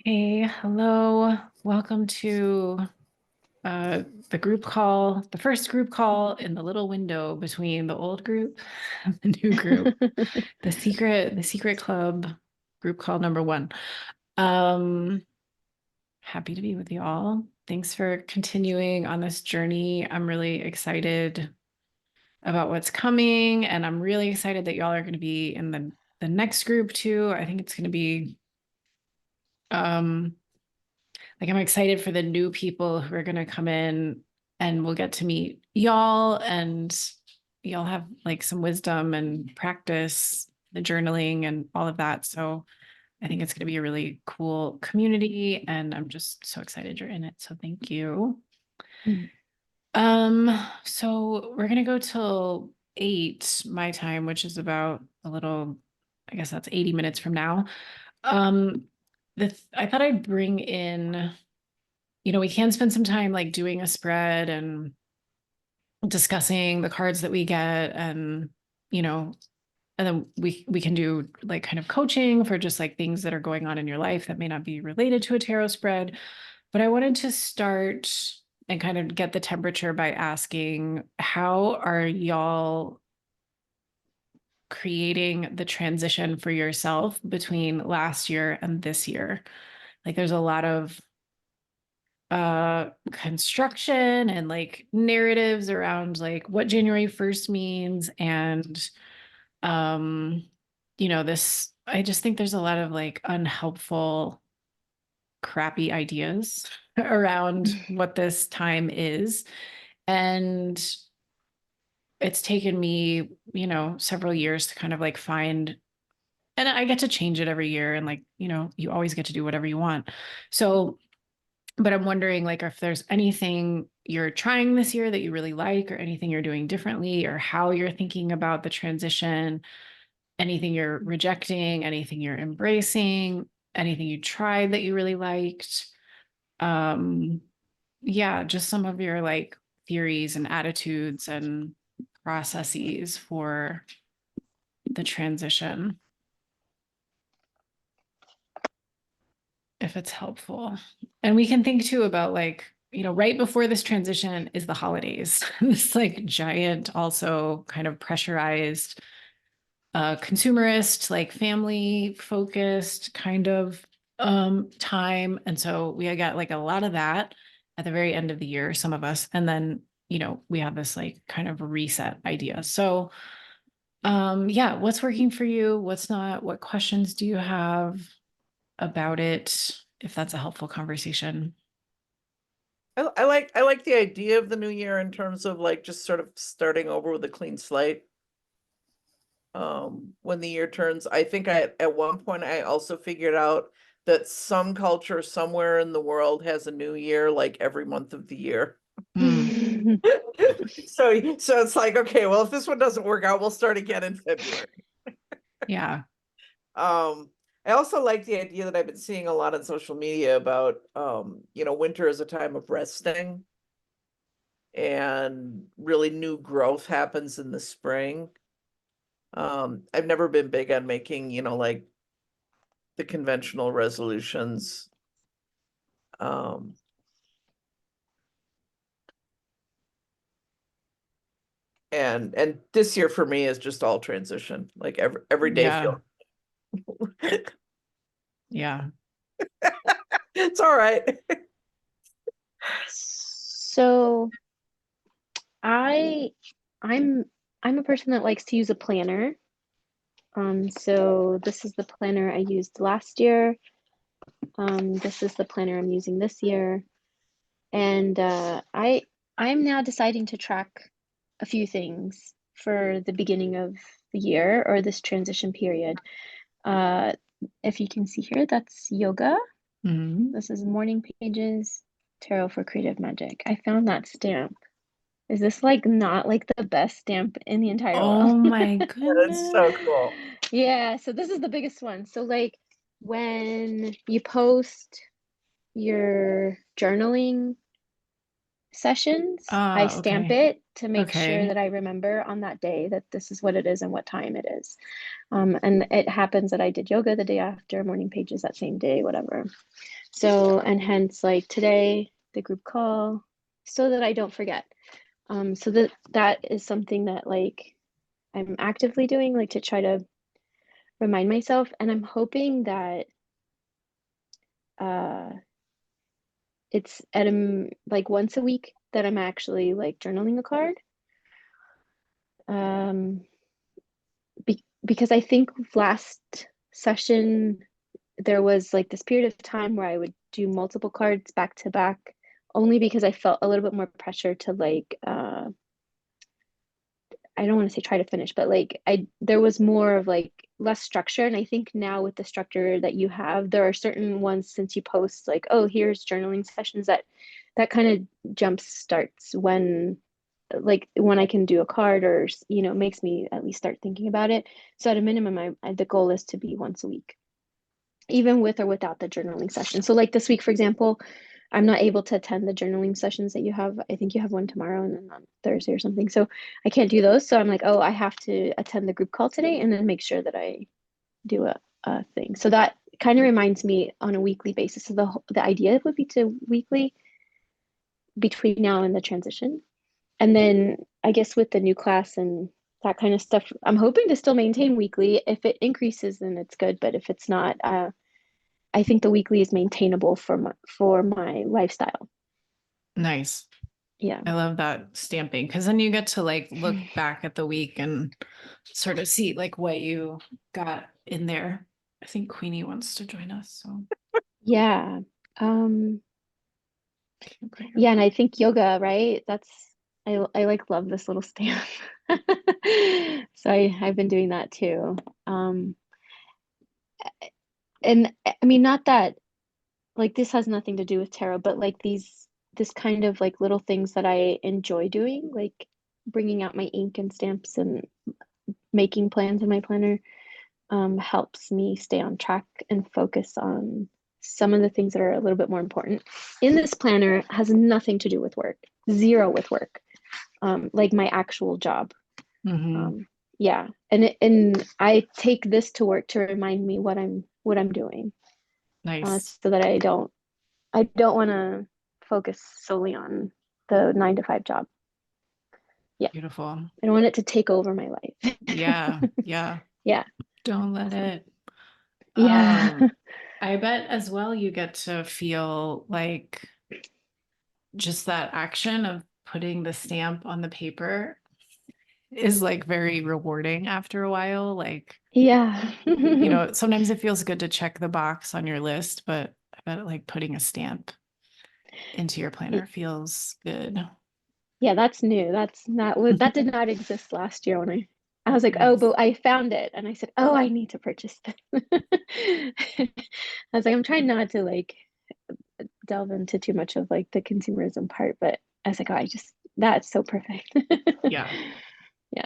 Hey, hello. Welcome to the group call, the first group call in the little window between the old group and the new group, the secret club group call number one. Um, Happy to be with you all. Thanks for continuing on this journey. I'm really excited about what's coming, and I'm really excited that y'all are going to be in the next group too. I think it's going to be um like I'm excited for the new people who are going to come in, and we'll get to meet y'all, and y'all have like some wisdom and practice the journaling and all of that. So I think it's going to be a really cool community, and I'm just so excited you're in it. So thank you. Mm. So we're going to go till 8 my time, which is about a little, I guess that's 80 minutes from now. Um, I thought I'd bring in, we can spend some time like doing a spread and discussing the cards that we get, and you know and then we can do like kind of coaching for just like things that are going on in your life that may not be related to a tarot spread. But I wanted to start and kind of get the temperature by asking, how are y'all creating the transition for yourself between last year and this year? Like there's a lot of construction and like narratives around like what January 1st means, and um this, I just think there's a lot of like unhelpful crappy ideas around what this time is. And it's taken me, several years to kind of like find, and I get to change it every year, and like, you always get to do whatever you want. So but I'm wondering like if there's anything you're trying this year that you really like, or anything you're doing differently, or how you're thinking about the transition, anything you're rejecting, anything you're embracing, anything you tried that you really liked. Um, yeah, just some of your like theories and attitudes and processes for the transition, if it's helpful. And we can think too about like, right before this transition is the holidays. This like giant, also kind of pressurized, consumerist, like family focused kind of time. And so we got like a lot of that at the very end of the year, some of us. And then, we have this like kind of reset idea. So yeah, what's working for you? What's not? What questions do you have about it, if that's a helpful conversation? I like the idea of the new year in terms of like just sort of starting over with a clean slate. When the year turns, I think at one point I also figured out that some culture somewhere in the world has a new year like every month of the year. Mm, So it's like, okay, well, if this one doesn't work out, we'll start again in February. yeah. I also like the idea that I've been seeing a lot on social media about winter is a time of resting, and really new growth happens in the spring. I've never been big on making, like the conventional resolutions. Um, and this year for me is just all transition. Like every day Yeah. feel Yeah. it's all right. So I I'm I'm a person that likes to use a planner. So this is the planner I used last year. This is the planner I'm using this year. And I'm now deciding to track a few things for the beginning of the year or this transition period. Uh, if you can see here, that's yoga. Mhm. This is morning pages, tarot for creative magic. I found that stamp. Is this like not like the best stamp in the entire world? Oh my That's so goodness. cool. Yeah, so this is the biggest one. So like when you post your journaling sessions, I stamp Okay. it to make sure Okay. that I remember on that day that this is what it is and what time it is. And it happens that I did yoga the day after, morning pages that same day, whatever. So, and hence like today, the group call, so that I don't forget. So that is something that like I'm actively doing, like to try to remind myself. And I'm hoping that it's at like once a week that I'm actually like journaling a card. Because I think last session there was like this period of time where I would do multiple cards back to back, only because I felt a little bit more pressure to like I don't want to say try to finish, but like there was more of like less structure. And I think now with the structure that you have, there are certain ones since you post like, oh, here's journaling sessions that kind of jump starts when like when I can do a card or makes me at least start thinking about it. So at a minimum, the goal is to be once a week, even with or without the journaling session. So like this week, for example, I'm not able to attend the journaling sessions that you have. I think you have one tomorrow and then on Thursday or something. So I can't do those. So I'm like, oh, I have to attend the group call today and then make sure that I do a thing. So that kind of reminds me on a weekly basis. So the idea would be to weekly between now and the transition. And then I guess with the new class and that kind of stuff, I'm hoping to still maintain weekly. If it increases, then it's good. But if it's not, I think the weekly is maintainable for my lifestyle. Nice. Yeah. I love that stamping because then you get to like look back at the week and sort of see like what you got in there. I think Queenie wants to join us. So Yeah. Yeah, and I think yoga, right? I like love this little stamp. So I've been doing that too. And I mean, not that like this has nothing to do with tarot, but like this kind of like little things that I enjoy doing, like bringing out my ink and stamps and making plans in my planner, helps me stay on track and focus on some of the things that are a little bit more important. In this planner has nothing to do with work, zero with work, like my actual job. Yeah, and I take this to work to remind me what I'm doing, nice. so that I don't want to focus solely on the 9 to 5 job. Yeah, Beautiful. I don't want it to take over my life. Yeah. Yeah. Yeah. Don't let it. Yeah. I bet as well you get to feel like just that action of putting the stamp on the paper is like very rewarding after a while. Like, Yeah. sometimes it feels good to check the box on your list, but I bet like putting a stamp into your planner feels good. Yeah, that's new. That did not exist last year when I was like, oh, Nice. but I found it. And I said, oh, I need to purchase this. I was like, I'm trying not to like delve into too much of like the consumerism part, but I was like, oh, that's so perfect. Yeah. Yeah.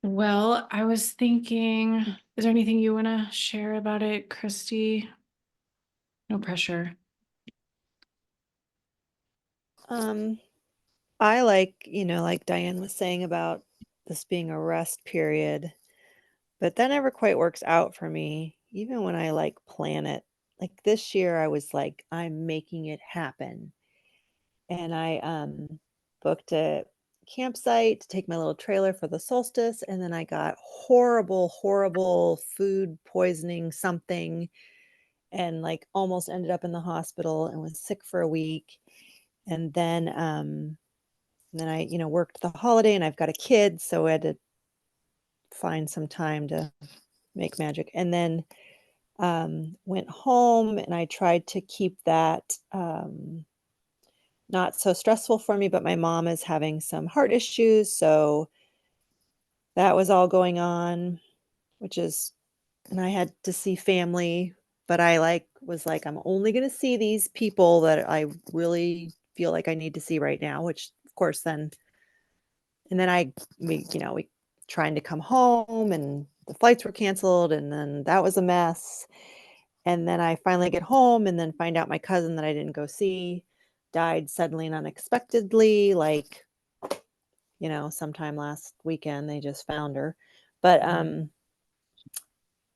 Well, I was thinking, is there anything you want to share about it, Christy? No pressure. I like Diane was saying about this being a rest period, but that never quite works out for me, even when I like plan it. Like this year, I was like, I'm making it happen. And I booked a campsite to take my little trailer for the solstice. And then I got horrible, horrible food poisoning something and like almost ended up in the hospital and was sick for a week. And then I, worked the holiday and I've got a kid, so I had to find some time to make magic. And then went home and I tried to keep that not so stressful for me, but my mom is having some heart issues. So that was all going on, and I had to see family, but I was like, I'm only going to see these people that I really feel like I need to see right now, which of course then, and then we trying to come home and the flights were canceled, and then that was a mess. And then I finally get home and then find out my cousin that I didn't go see died suddenly and unexpectedly, like, sometime last weekend they just found her. But and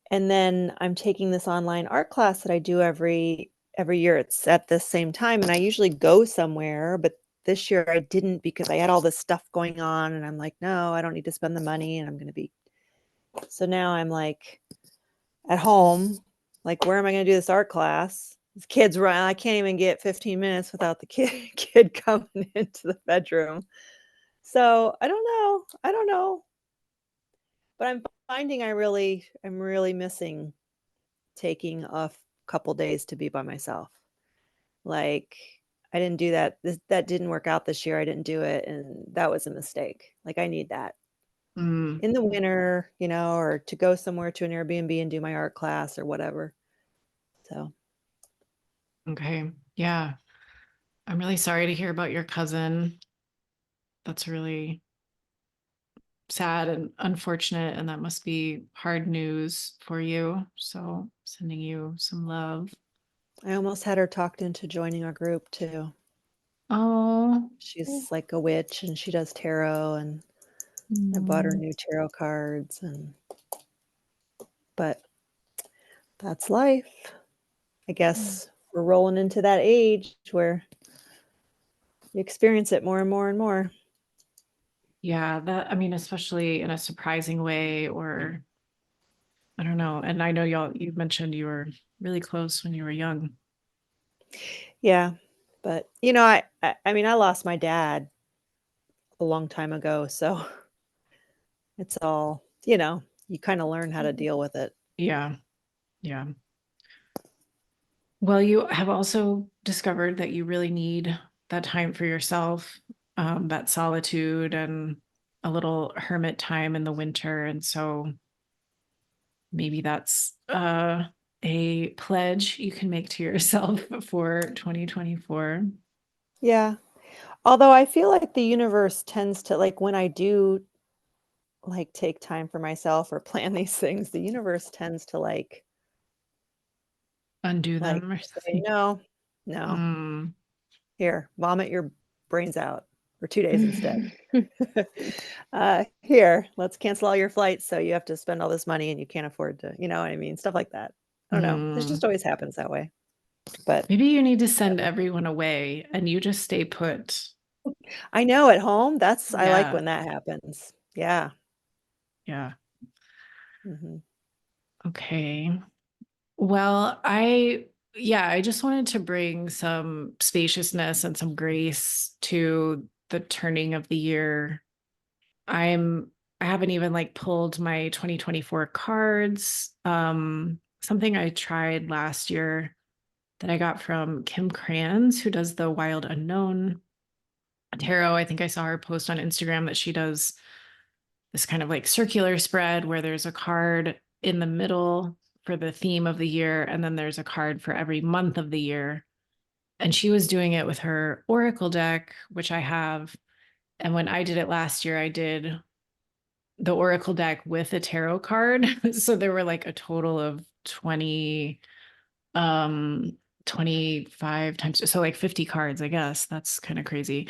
then I'm taking this online art class that I do every year. It's at the same time, and I usually go somewhere, but this year I didn't because I had all this stuff going on, and I'm like, no, I don't need to spend the money, and I'm going to be. So now I'm like at home, like, where am I going to do this art class? This kid's run. I can't even get 15 minutes without the kid coming into the bedroom. So I don't know. But I'm finding I'm really missing taking a couple days to be by myself. Like, I didn't do that. That didn't work out this year. I didn't do it, and that was a mistake. Like, I need that Mm, in the winter, or to go somewhere to an Airbnb and do my art class or whatever. So, okay. Yeah. I'm really sorry to hear about your cousin. That's really sad and unfortunate, and that must be hard news for you. So sending you some love. I almost had her talked into joining our group too. Oh, She's like a witch and she does tarot, and I bought her new tarot cards, but that's life. I guess we're rolling into that age where you experience it more and more and more. yeah, I mean, especially in a surprising way, or I don't know. And I know you mentioned you were really close when you were young. Yeah. But I mean, I lost my dad a long time ago, so it's all, you kind of learn how to deal with it. Yeah. Yeah. Well, you have also discovered that you really need that time for yourself, that solitude and a little hermit time in the winter. And so maybe that's a pledge you can make to yourself for 2024. Yeah. Although I feel like the universe tends to, like, when I do like take time for myself or plan these things, the universe tends to Undo like them or say, something. no, Mm, here, vomit your brains out for 2 days instead. Here, let's cancel all your flights so you have to spend all this money and you can't afford to, you know what I mean? Stuff like that. I don't know. It just mm. always happens that way. But Maybe you need to send everyone away and you just stay put. I know at home, I like Yeah. when that happens. Yeah. Yeah. Mhm. Okay. Well, yeah, I just wanted to bring some spaciousness and some grace to the turning of the year. I haven't even like pulled my 2024 cards. Something I tried last year that I got from Kim Kranz, who does the Wild Unknown tarot. I think I saw her post on Instagram that she does this kind of like circular spread where there's a card in the middle for the theme of the year, and then there's a card for every month of the year. And she was doing it with her Oracle deck, which I have. And when I did it last year, I did the Oracle deck with a tarot card. So there were like a total of 20, 25 times, so like 50 cards, I guess. That's kind of crazy.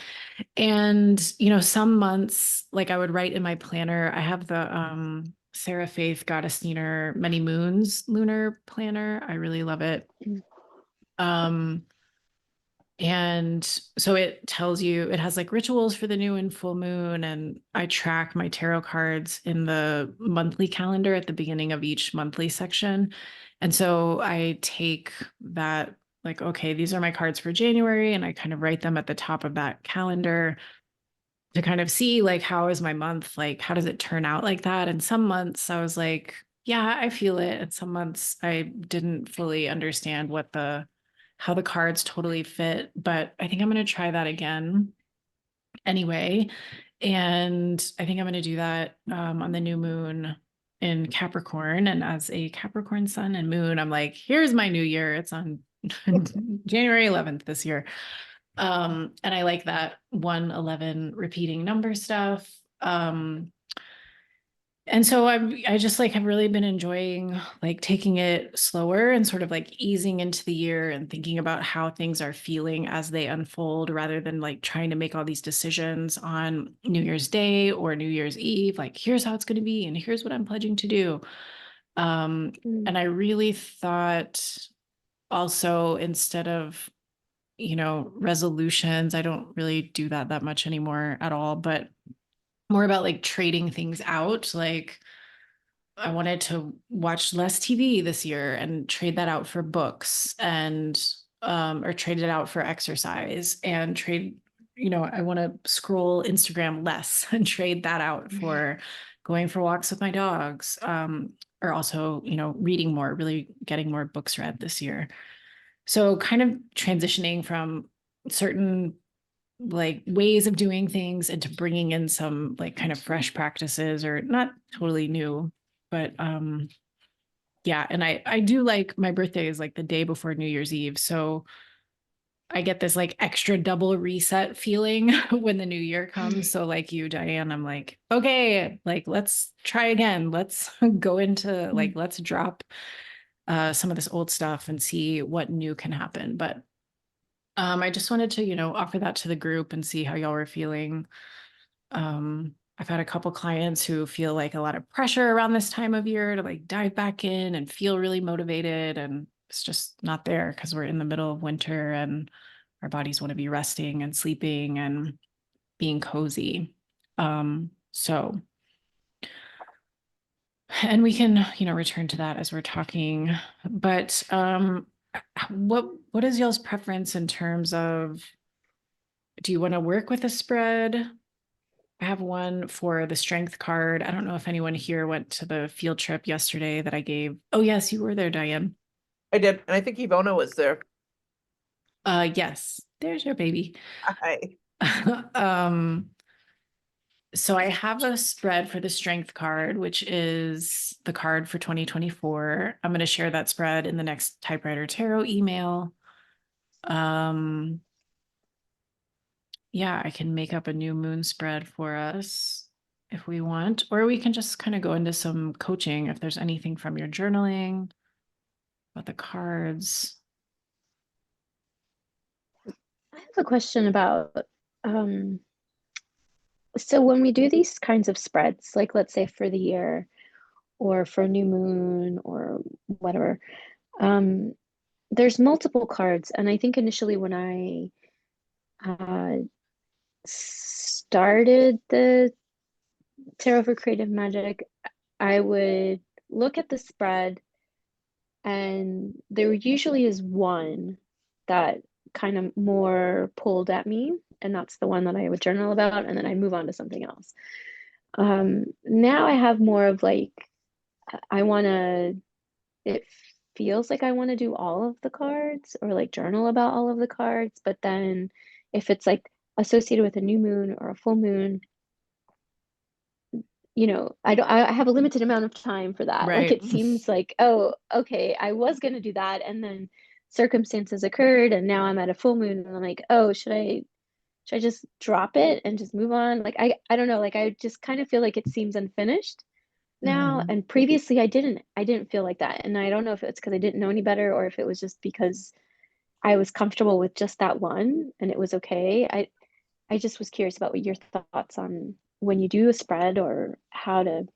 And, some months, like I would write in my planner, I have the Sarah Faith Gottesdiener Many Moons lunar planner. I really love it. Mm. Um, and so it tells you, it has like rituals for the new and full moon. And I track my tarot cards in the monthly calendar at the beginning of each monthly section. And so I take that, like, okay, these are my cards for January, and I kind of write them at the top of that calendar to kind of see like, how is my month? Like, how does it turn out like that? And some months I was like, yeah, I feel it. And some months I didn't fully understand how the cards totally fit, but I think I'm going to try that again anyway. And I think I'm going to do that on the new moon in Capricorn. And as a Capricorn sun and moon, I'm like, here's my new year. It's on January 11th this year. And I like that 111 repeating number stuff. And so I just like have really been enjoying like taking it slower and sort of like easing into the year and thinking about how things are feeling as they unfold rather than like trying to make all these decisions on New Year's Day or New Year's Eve. Like, here's how it's going to be and here's what I'm pledging to do. Mm. And I really thought also instead of, resolutions, I don't really do that much anymore at all, but more about like trading things out. Like, I wanted to watch less TV this year and trade that out for books and or trade it out for exercise and trade, I want to scroll Instagram less and trade that out for going for walks with my dogs. Or also, reading more, really getting more books read this year. So kind of transitioning from certain like ways of doing things into bringing in some like kind of fresh practices or not totally new, but yeah. And I do like my birthday is like the day before New Year's Eve. So I get this like extra double reset feeling when the new year comes. So like you, Diane, I'm like, okay, like let's try again. Let's go into like, let's drop some of this old stuff and see what new can happen. But I just wanted to, offer that to the group and see how y'all were feeling. I've had a couple clients who feel like a lot of pressure around this time of year to like dive back in and feel really motivated. And it's just not there because we're in the middle of winter and our bodies want to be resting and sleeping and being cozy. So, and we can, return to that as we're talking, but what is y'all's preference in terms of, do you want to work with a spread? I have one for the strength card. I don't know if anyone here went to the field trip yesterday that I gave. Oh yes, you were there, Diane. I did, and I think Ivona was there. Yes, there's your baby. Hi. So I have a spread for the strength card, which is the card for 2024. I'm going to share that spread in the next Typewriter Tarot email. Yeah, I can make up a new moon spread for us if we want, or we can just kind of go into some coaching if there's anything from your journaling about the cards. I have a question about so when we do these kinds of spreads, like let's say for the year or for new moon or whatever, there's multiple cards. And I think initially when I started the Tarot for Creative Magic, I would look at the spread and there usually is one that kind of more pulled at me, and that's the one that I would journal about, and then I'd move on to something else. Now I have more of like, it feels like I want to do all of the cards or like journal about all of the cards, but then if it's like associated with a new moon or a full moon, I have a limited amount of time for that. Like Right. it seems like, oh, okay, I was gonna do that, and then circumstances occurred, and now I'm at a full moon, and I'm like, oh, should I just drop it and just move on? Like I don't know, like I just kind of feel like it seems unfinished now. Mhm. And previously I didn't feel like that. And I don't know if it's because I didn't know any better or if it was just because I was comfortable with just that one and it was okay. I just was curious about what your thoughts on when you do a spread or how to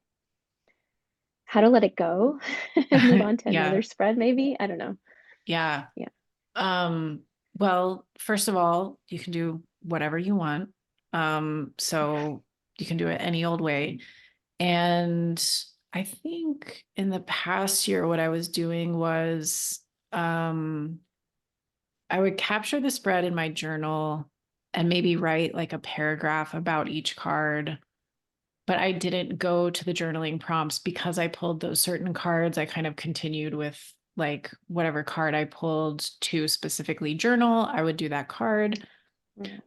let it go and move on to Yeah. another spread, maybe. I don't know. Yeah. Yeah. Well, first of all, you can do whatever you want. So you can do it any old way. And I think in the past year, what I was doing was I would capture the spread in my journal and maybe write like a paragraph about each card. But I didn't go to the journaling prompts because I pulled those certain cards. I kind of continued with like whatever card I pulled to specifically journal, I would do that card.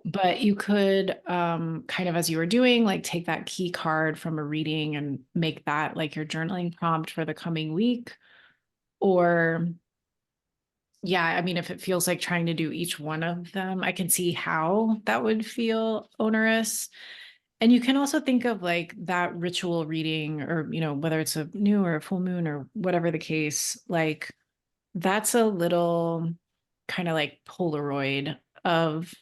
But you could kind of as you were doing, like take that key card from a reading and make that like your journaling prompt for the coming week. Or yeah, I mean, if it feels like trying to do each one of them, I can see how that would feel onerous. And you can also think of like that ritual reading, or, you know, whether it's a new or a full moon or whatever the case, like that's a little kind of like Polaroid of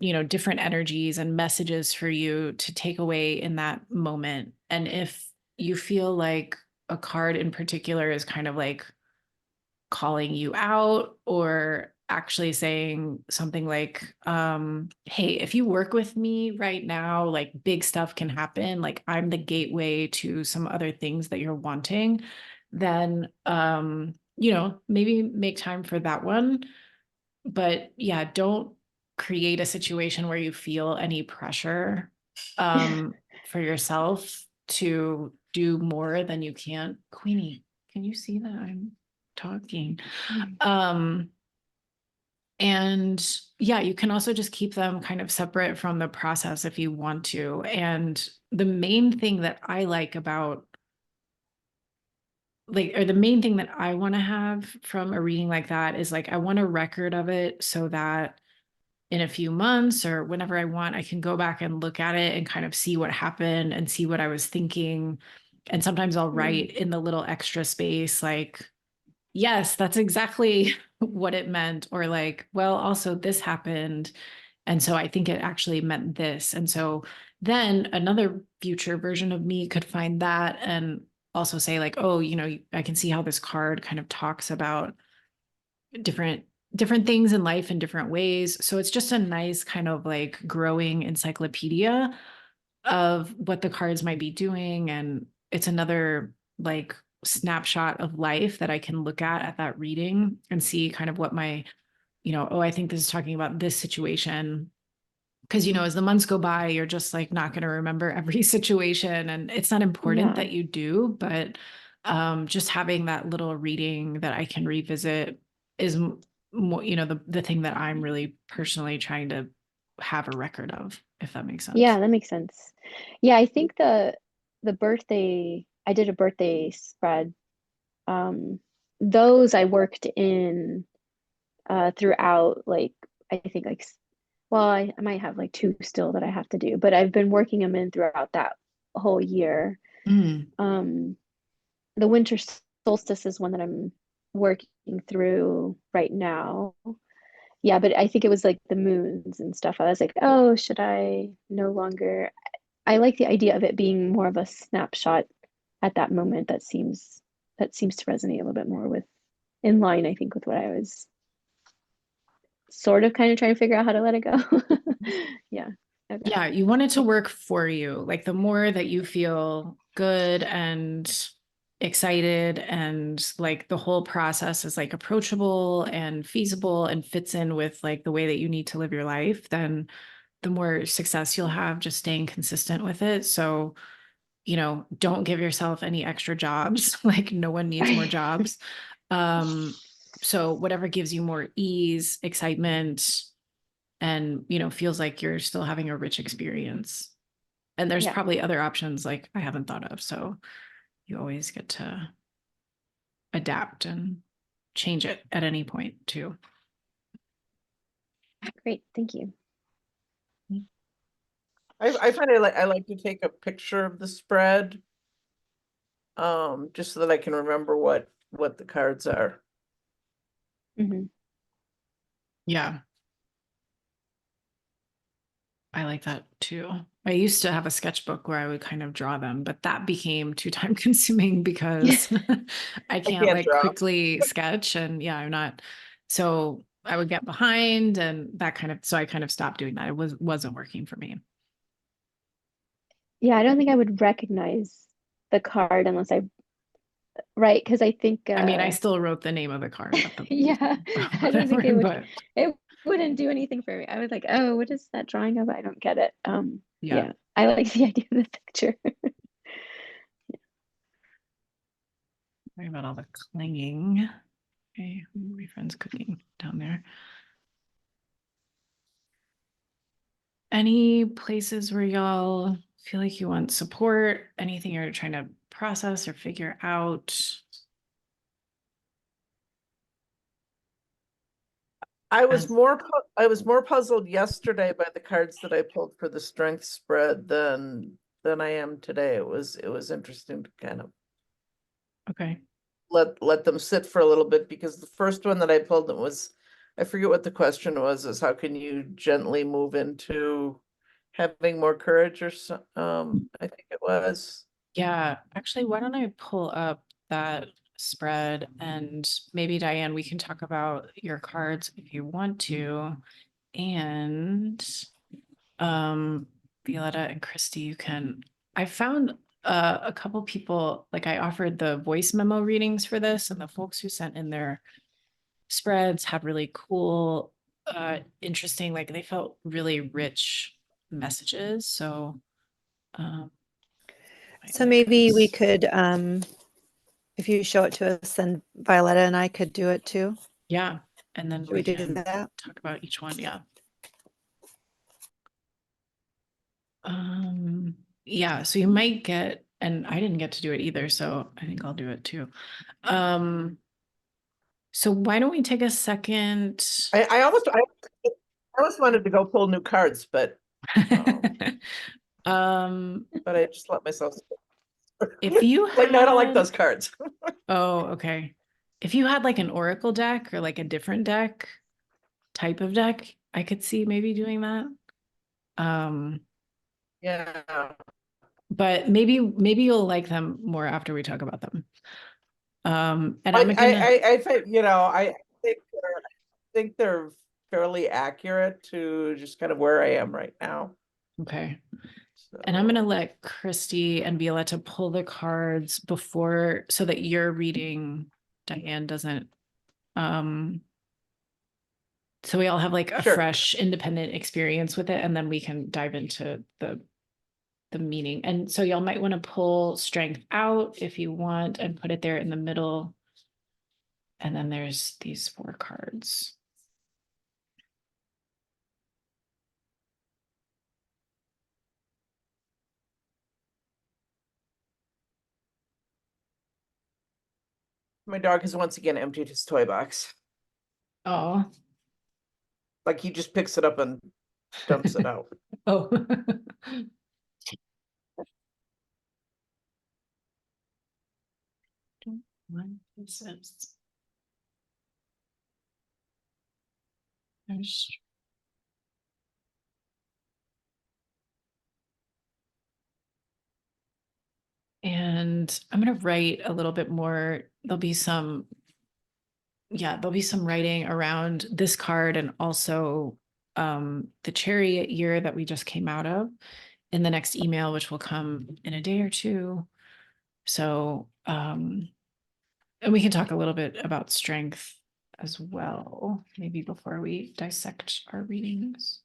you know, different energies and messages for you to take away in that moment. And if you feel like a card in particular is kind of like calling you out, or actually saying something like, hey, if you work with me right now, like big stuff can happen, like I'm the gateway to some other things that you're wanting, then you know, maybe make time for that one. But yeah, don't create a situation where you feel any pressure for yourself to do more than you can. Queenie, can you see that I'm talking? Um, and yeah, you can also just keep them kind of separate from the process if you want to. And the main thing that I like about or the main thing that I want to have from a reading like that is like, I want a record of it so that in a few months or whenever I want, I can go back and look at it and kind of see what happened and see what I was thinking. And sometimes I'll write in the little extra space, like, yes, that's exactly what it meant. Or like, well, also this happened. And so I think it actually meant this. And so then another future version of me could find that and also say like, oh, you know, I can see how this card kind of talks about different things in life in different ways. So it's just a nice kind of like growing encyclopedia of what the cards might be doing. And it's another like snapshot of life that I can look at that reading and see kind of what my, you know, oh, I think this is talking about this situation. Because, you know, as the months go by, you're just like not going to remember every situation. And it's not important Yeah. that you do, but just having that little reading that I can revisit is more, you know, the thing that I'm really personally trying to have a record of, if that makes sense. Yeah, that makes sense. Yeah, I think the birthday, I did a birthday spread. Those I worked in throughout, like I think like well, I might have like two still that I have to do, but I've been working them in throughout that whole year. Mm. The winter solstice is one that I'm working through right now. Yeah, but I think it was like the moons and stuff. I was like, oh, should I no longer? I like the idea of it being more of a snapshot at that moment. That seems to resonate a little bit more with in line, I think, with what I was sort of kind of trying to figure out how to let it go. Yeah. Okay. Yeah, you want it to work for you. Like the more that you feel good and excited and like the whole process is like approachable and feasible and fits in with like the way that you need to live your life, then the more success you'll have just staying consistent with it. So, you know, don't give yourself any extra jobs. Like no one needs more jobs. So whatever gives you more ease, excitement, and, you know, feels like you're still having a rich experience. And there's Yeah. probably other options like I haven't thought of. So you always get to adapt and change it at any point too. Great. Thank you. I find I like to take a picture of the spread. Just so that I can remember what the cards are. Hmm. Yeah. I like that too. I used to have a sketchbook where I would kind of draw them, but that became too time consuming because I can't can't like draw. quickly sketch, and yeah, I'm not. So I would get behind and that kind of, so I kind of stopped doing that. It wasn't working for me. Yeah, I don't think I would recognize the card unless right, because I think I mean, I still wrote the name of the card at the yeah, I don't think whatever, it wouldn't do anything for me. I was like, oh, what is that drawing of? I don't get it. yeah. Yeah, I like the idea of the picture. Sorry about all the clanging. Okay, my friend's cooking down there. Any places where y'all feel like you want support? Anything you're trying to process or figure out? as- I was more puzzled yesterday by the cards that I pulled for the strength spread than I am today. It was interesting to kind of okay. let them sit for a little bit, because the first one that I pulled, it was, I forget what the question was, is how can you gently move into having more courage, or so, I think it was. Yeah, actually, why don't I pull up that spread, and maybe Diane, we can talk about your cards if you want to. And Violetta and Christy, you can, I found a couple people, like I offered the voice memo readings for this, and the folks who sent in their spreads had really cool, interesting, like they felt really rich messages. So um I So like maybe we this. could, if you show it to us, then Violetta and I could do it too. Yeah, and then Should we do can that? talk about each one. Yeah. Yeah, so you might get, and I didn't get to do it either, so I think I'll do it too. So why don't we take a second? I almost wanted to go pull new cards, but Um, I just let myself. if you Like, no, I don't like had, those cards. oh, okay. If you had like an Oracle deck or like a different deck, type of deck, I could see maybe doing that. Um, Yeah. but maybe you'll like them more after we talk about them. And I, I'm gonna, I think, think think they're fairly accurate to just kind of where I am right now. okay. And I'm gonna So, let Christy and Violetta pull the cards before, so that you're reading, Diane doesn't, um, so we all have like a sure. fresh independent experience with it, and then we can dive into the meaning. And so y'all might want to pull strength out if you want and put it there in the middle. And then there's these 4 cards. My dog has once again emptied his toy box. Oh. Like, he just picks it up and dumps it out. Oh. What is this? There's and I'm going to write a little bit more. There'll be some, yeah, there'll be some writing around this card, and also the chariot year that we just came out of in the next email, which will come in a day or two. So, and we can talk a little bit about strength as well, maybe before we dissect our readings.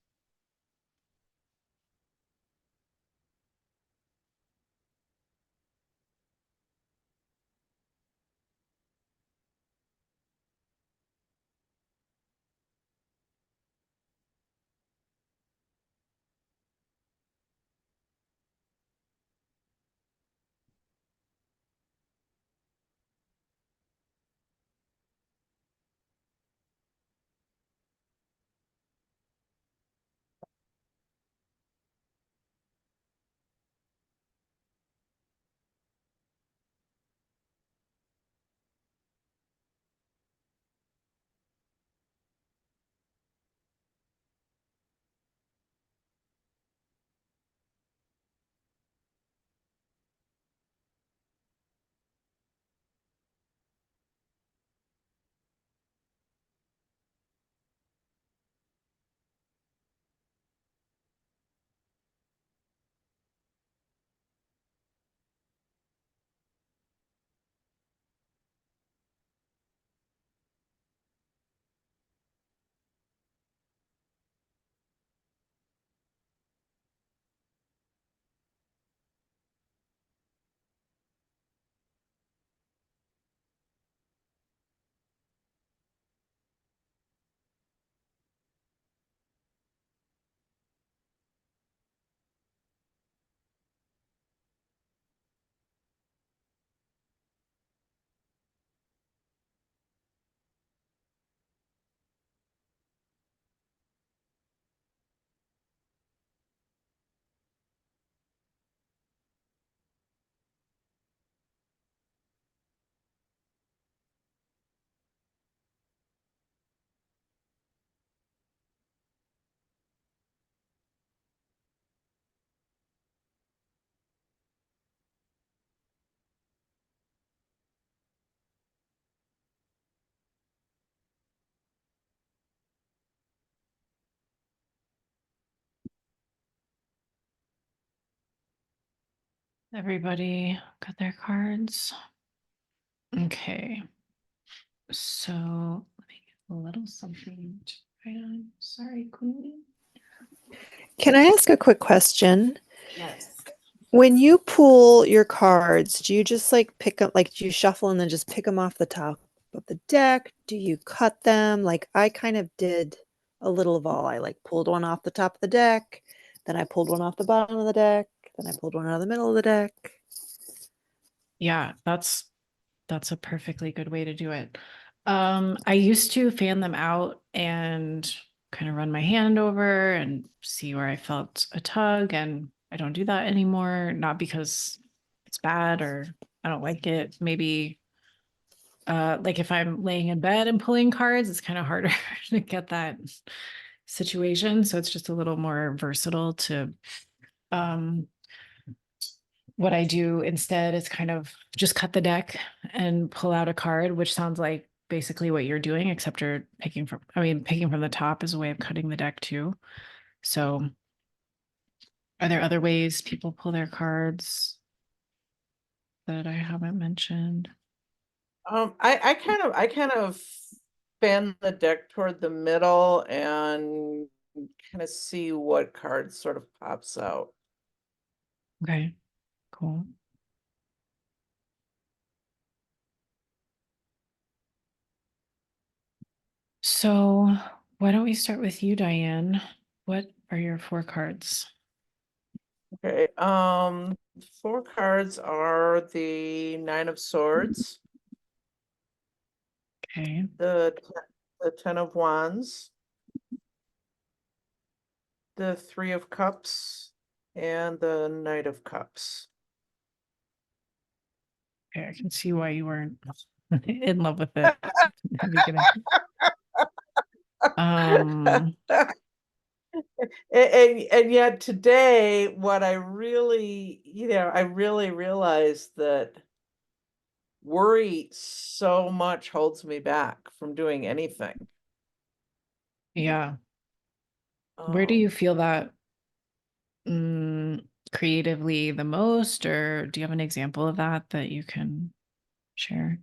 Everybody got their cards. Okay. So let me get a little something to write on. Sorry, Queen. Can I ask a quick question? Yes. When you pull your cards, do you just like pick up, like do you shuffle and then just pick them off the top of the deck? Do you cut them? Like I kind of did a little of all. I like pulled one off the top of the deck, then I pulled one off the bottom of the deck, then I pulled one out of the middle of the deck. Yeah, that's a perfectly good way to do it. I used to fan them out and kind of run my hand over and see where I felt a tug, and I don't do that anymore, not because it's bad or I don't like it. Maybe like if I'm laying in bed and pulling cards, it's kind of harder to get that situation. So it's just a little more versatile to um what I do instead is kind of just cut the deck and pull out a card, which sounds like basically what you're doing, except you're picking from, picking from the top is a way of cutting the deck too. So are there other ways people pull their cards that I haven't mentioned? I kind of fan the deck toward the middle and kind of see what card sort of pops out. Okay, cool. So why don't we start with you, Diane? What are your 4 cards? Okay, 4 cards are the 9 of Swords, Okay, the 10 of Wands, the 3 of Cups, and the Knight of Cups. okay, I can see why you weren't in love with it in the beginning. Um, And yet today, what I really, I really realized that worry so much holds me back from doing anything. yeah. Where do you Um, feel that creatively the most, or do you have an example of that that you can share?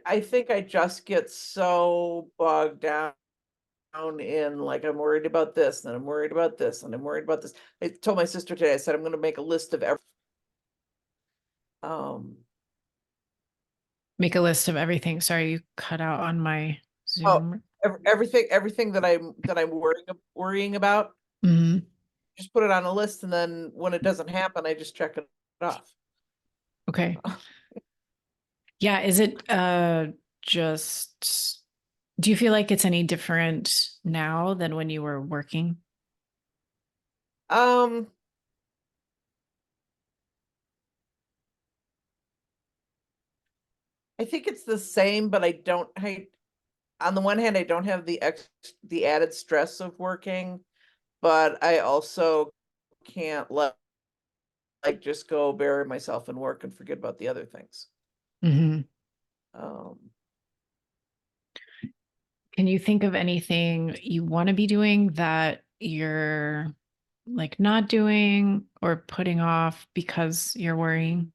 I think I just get so bogged down in like I'm worried about this, and I'm worried about this, and I'm worried about this. I told my sister today, I said I'm gonna make a list of um Make a list of everything. Sorry, you cut out on my oh Zoom. everything that I'm worrying about, Mhm. just put it on a list, and then when it doesn't happen, I just check it off. Okay. Yeah, is it just do you feel like it's any different now than when you were working? Um I think it's the same, but I on the one hand, I don't have the added stress of working, but I also can't let like just go bury myself in work and forget about the other things. Mhm. Um, Can you think of anything you want to be doing that you're like not doing or putting off because you're worrying?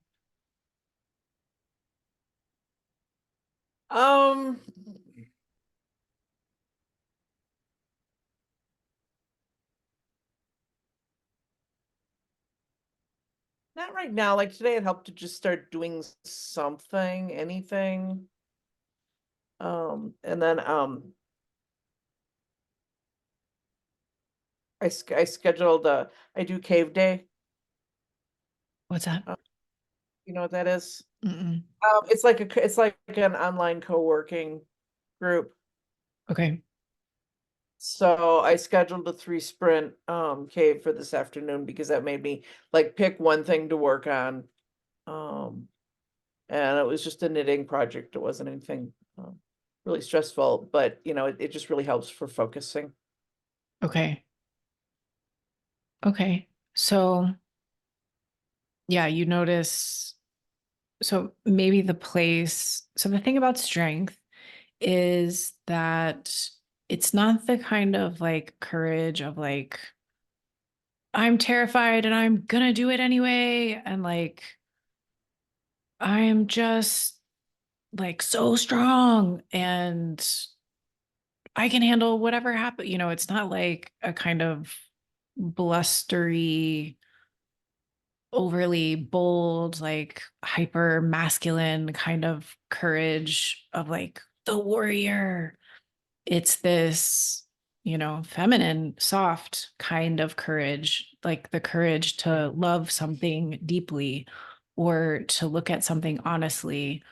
um, not right now. Like today, it helped to just start doing something, anything. And then I scheduled I do cave day. What's that? You know what that is? Mm-mm. It's like an online co-working group. Okay. So I scheduled a 3 sprint cave for this afternoon because that made me like pick one thing to work on. Um, and it was just a knitting project. It wasn't anything really stressful, but it just really helps for focusing. Okay. Okay. So, yeah, you notice. So maybe the place. So the thing about strength is that it's not the kind of like courage of like I'm terrified and I'm gonna do it anyway. And like, I am just like so strong and I can handle whatever happens. You know, it's not like a kind of blustery, overly bold, like hyper masculine kind of courage of like the warrior. It's this, you know, feminine, soft kind of courage, like the courage to love something deeply or to look at something honestly.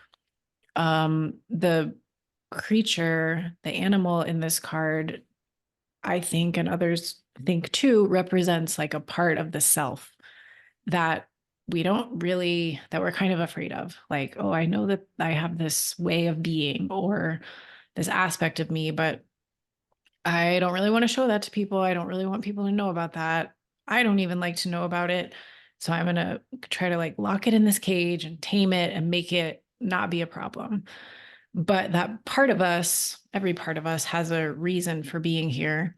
The creature, the animal in this card, I think, and others think too, represents like a part of the self that we don't really, that we're kind of afraid of. Like, oh, I know that I have this way of being or this aspect of me, but I don't really want to show that to people. I don't really want people to know about that. I don't even like to know about it. So I'm going to try to like lock it in this cage and tame it and make it not be a problem. But that part of us, every part of us has a reason for being here.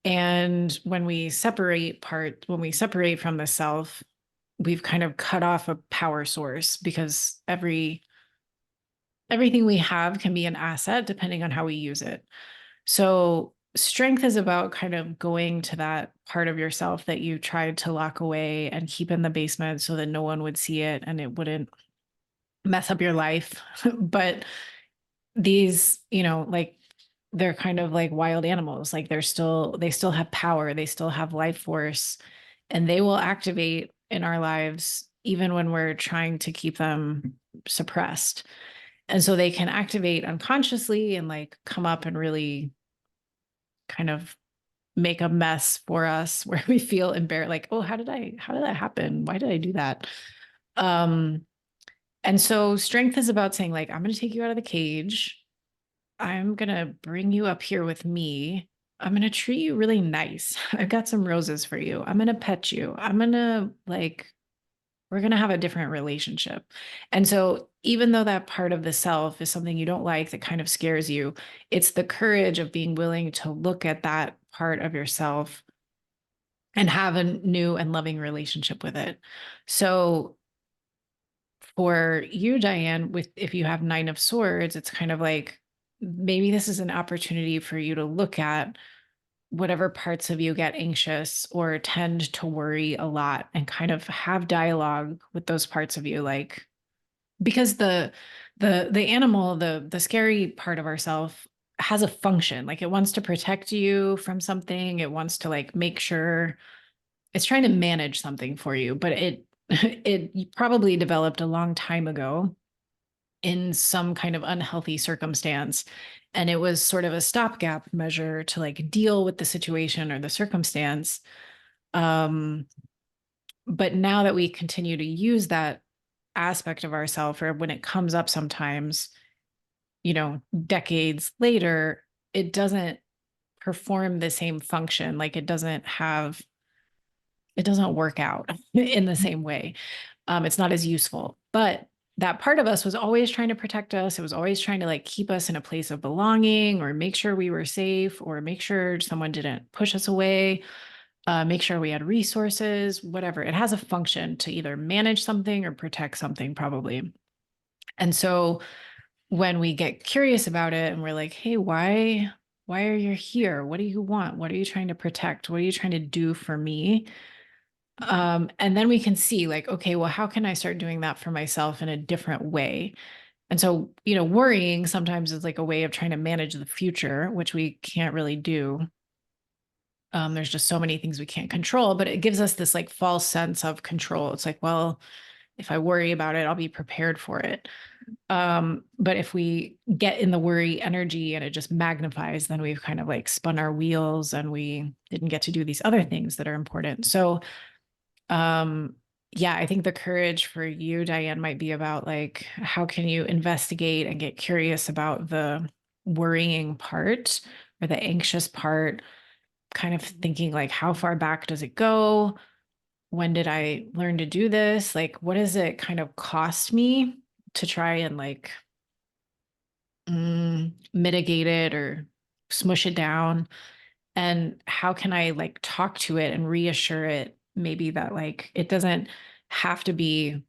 And when we separate from the self, we've kind of cut off a power source because everything we have can be an asset depending on how we use it. So strength is about kind of going to that part of yourself that you tried to lock away and keep in the basement so that no one would see it and it wouldn't mess up your life. But these, you know, like they're kind of like wild animals. Like they still have power, they still have life force, and they will activate in our lives even when we're trying to keep them suppressed. And so they can activate unconsciously and like come up and really kind of make a mess for us where we feel embarrassed, like, oh, how did that happen? Why did I do that? And so strength is about saying, like, I'm going to take you out of the cage. I'm going to bring you up here with me. I'm going to treat you really nice. I've got some roses for you. I'm going to pet you. I'm going to like, we're going to have a different relationship. And so even though that part of the self is something you don't like, that kind of scares you, it's the courage of being willing to look at that part of yourself and have a new and loving relationship with it. So for you, Diane, if you have 9 of Swords, it's kind of like maybe this is an opportunity for you to look at whatever parts of you get anxious or tend to worry a lot and kind of have dialogue with those parts of you, like, because the animal, the scary part of ourself has a function. Like it wants to protect you from something, it wants to like make sure, it's trying to manage something for you, but it it probably developed a long time ago in some kind of unhealthy circumstance. And it was sort of a stopgap measure to like deal with the situation or the circumstance. But now that we continue to use that aspect of ourselves, or when it comes up sometimes, you know, decades later, it doesn't perform the same function. Like it doesn't work out in the same way. It's not as useful, but that part of us was always trying to protect us. It was always trying to like keep us in a place of belonging or make sure we were safe or make sure someone didn't push us away, make sure we had resources, whatever. It has a function to either manage something or protect something, probably. And so when we get curious about it and we're like, hey, why are you here? What do you want? What are you trying to protect? What are you trying to do for me? And then we can see like, okay, well, how can I start doing that for myself in a different way? And so, you know, worrying sometimes is like a way of trying to manage the future, which we can't really do. There's just so many things we can't control, but it gives us this like false sense of control. It's like, well, if I worry about it, I'll be prepared for it. But if we get in the worry energy and it just magnifies, then we've kind of like spun our wheels and we didn't get to do these other things that are important. So yeah, I think the courage for you, Diane, might be about like, how can you investigate and get curious about the worrying part or the anxious part, kind of thinking like, how far back does it go? When did I learn to do this? Like, what does it kind of cost me to try and like mitigate it or smush it down? And how can I like talk to it and reassure it maybe that like it doesn't have to be